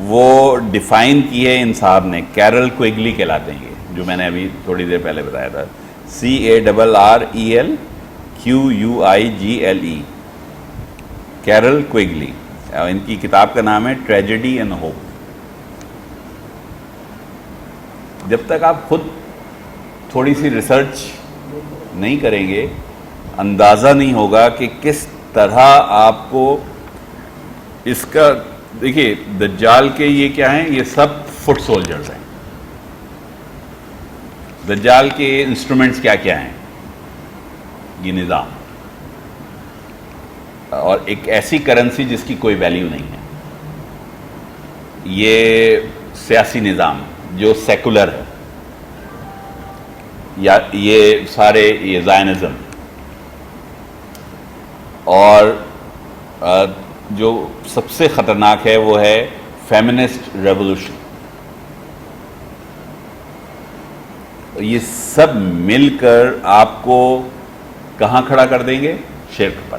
وہ ڈیفائن کی ہے ان صاحب نے، کیرل کوئگلی کہلاتے ہیں یہ، جو میں نے ابھی تھوڑی دیر پہلے بتایا تھا، CARREL QUIGLE، کیرل کوئگلی. ان کی کتاب کا نام ہے ٹریجڈی اینڈ ہوپ. جب تک آپ خود تھوڑی سی ریسرچ نہیں کریں گے، اندازہ نہیں ہوگا کہ کس طرح آپ کو اس کا. دیکھیے دجال کے یہ کیا ہیں؟ یہ سب فٹ سولجرز ہیں. دجال کے انسٹرومنٹس کیا کیا ہیں؟ یہ نظام، اور ایک ایسی کرنسی جس کی کوئی ویلیو نہیں ہے، یہ سیاسی نظام جو سیکولر ہے، یا یہ سارے یہ زائنزم، اور جو سب سے خطرناک ہے وہ ہے فیمنسٹ ریولوشن. یہ سب مل کر آپ کو کہاں کھڑا کر دیں گے؟ شرک پر،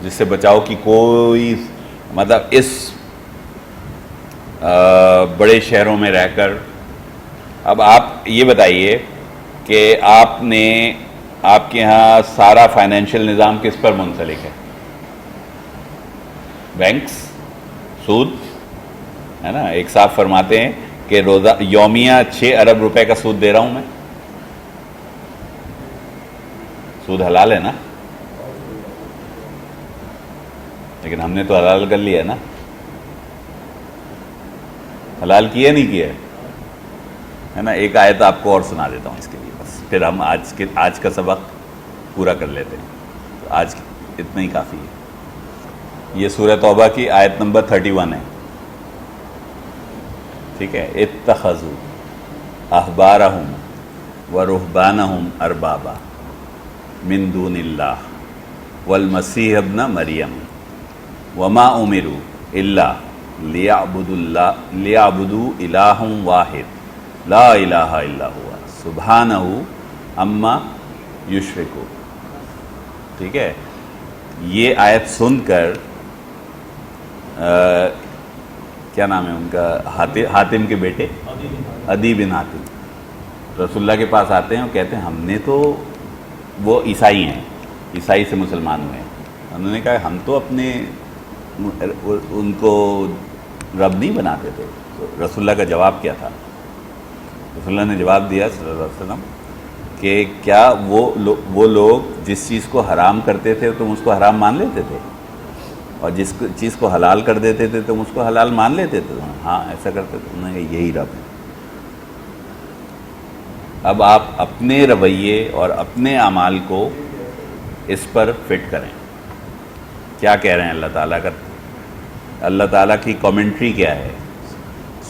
جس سے بچاؤ کی کوئی مطلب اس بڑے شہروں میں رہ کر. اب آپ یہ بتائیے کہ آپ کے ہاں سارا فائنینشیل نظام کس پر منسلک ہے؟ بینکس، سود ہے نا. ایک صاحب فرماتے ہیں کہ روزہ یومیہ 6 ارب روپے کا سود دے رہا ہوں میں. سود حلال ہے نا، لیکن ہم نے تو حلال کر لیا نا. حلال کیا نہیں کیا ہے نا. ایک آیت آپ کو اور سنا دیتا ہوں اس کے لیے، بس پھر ہم آج کا سبق پورا کر لیتے ہیں. تو آج اتنا ہی کافی ہے. یہ سورہ توبہ کی آیت نمبر 31 ہے، ٹھیک ہے. اتخذوا احبارہم ورہبانہم اربابا من دون اللہ والمسیح ابن مریم وما امروا الا لیعبدوا الہا واحد لا الہ الا ہوا سبحانہ عما یشرکون. ٹھیک ہے. یہ آیت سن کر کیا نام ہے ان کا، حاتم کے بیٹے عدی بن حاتم رسول اللہ کے پاس آتے ہیں اور کہتے ہیں ہم نے تو، وہ عیسائی ہیں، عیسائی سے مسلمان ہوئے ہیں. انہوں نے کہا ہم تو اپنے ان کو رب نہیں بناتے تھے. تو رسول اللہ کا جواب کیا تھا؟ رسول اللہ نے جواب دیا صلی اللہ علیہ وسلم کہ کیا وہ لوگ جس چیز کو حرام کرتے تھے تم اس کو حرام مان لیتے تھے، اور جس چیز کو حلال کر دیتے تھے تم اس کو حلال مان لیتے تھے؟ ہاں ایسا کرتے تھے. انہوں نے کہا یہی رب ہے. اب آپ اپنے رویے اور اپنے اعمال کو اس پر فٹ کریں. کیا کہہ رہے ہیں اللہ تعالیٰ کا؟ اللہ تعالیٰ کی کامنٹری کیا ہے؟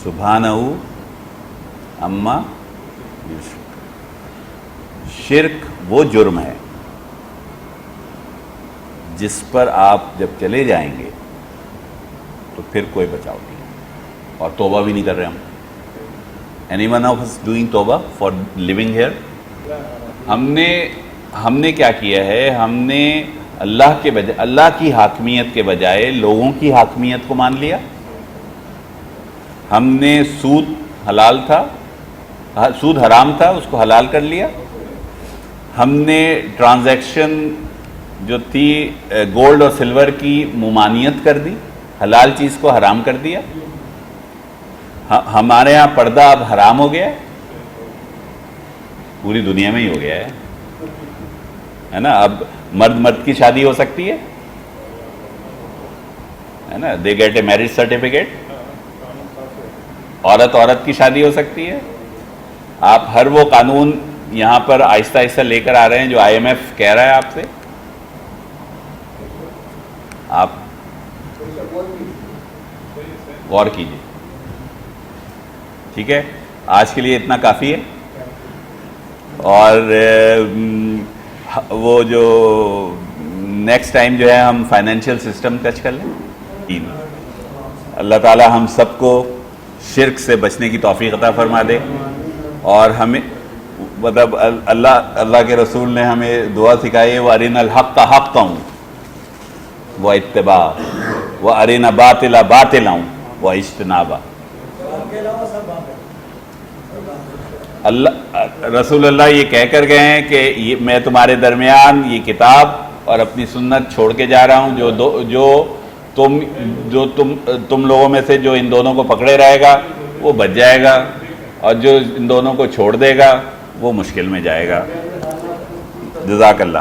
سبحانہ عما یشرکون. شرک وہ جرم ہے جس پر آپ جب چلے جائیں گے تو پھر کوئی بچاؤ نہیں، اور توبہ بھی نہیں کر رہے ہم. Anyone of us doing توبہ فار لیونگ ہیئر؟ ہم نے کیا کیا ہے؟ ہم نے اللہ کے بجائے، اللہ کی حاکمیت کے بجائے لوگوں کی حاکمیت کو مان لیا. ہم نے سود حرام تھا اس کو حلال کر لیا. ہم نے ٹرانزیکشن جو تھی گولڈ اور سلور کی ممانعت کر دی، حلال چیز کو حرام کر دیا. ہمارے ہاں پردہ اب حرام ہو گیا ہے، پوری دنیا میں ہی ہو گیا ہے نا. اب مرد کی شادی ہو سکتی ہے نا، they get a marriage certificate. عورت کی شادی ہو سکتی ہے. آپ ہر وہ قانون یہاں پر آہستہ آہستہ لے کر آ رہے ہیں جو آئی ایم ایف کہہ رہا ہے آپ سے. آپ غور کیجیے. ٹھیک ہے. آج کے لیے اتنا کافی ہے. اور وہ جو نیکسٹ ٹائم جو ہے ہم فائنینشیل سسٹم ٹچ کر لیں. اللہ تعالی ہم سب کو شرک سے بچنے کی توفیق عطا فرما دے. اور ہمیں مطلب اللہ کے رسول نے ہمیں دعا سکھائی ہے، وَأَرِنَا الْحَقَّ حَقًّا وَاتِّبَاعًا وَأَرِنَا الْبَاطِلَ بَاطِلًا وَاجْتِنَابًا. رسول اللہ یہ کہہ کر گئے ہیں کہ میں تمہارے درمیان یہ کتاب اور اپنی سنت چھوڑ کے جا رہا ہوں، جو تم لوگوں میں سے جو ان دونوں کو پکڑے رہے گا وہ بچ جائے گا، اور جو ان دونوں کو چھوڑ دے گا وہ مشکل میں جائے گا. جزاک اللہ.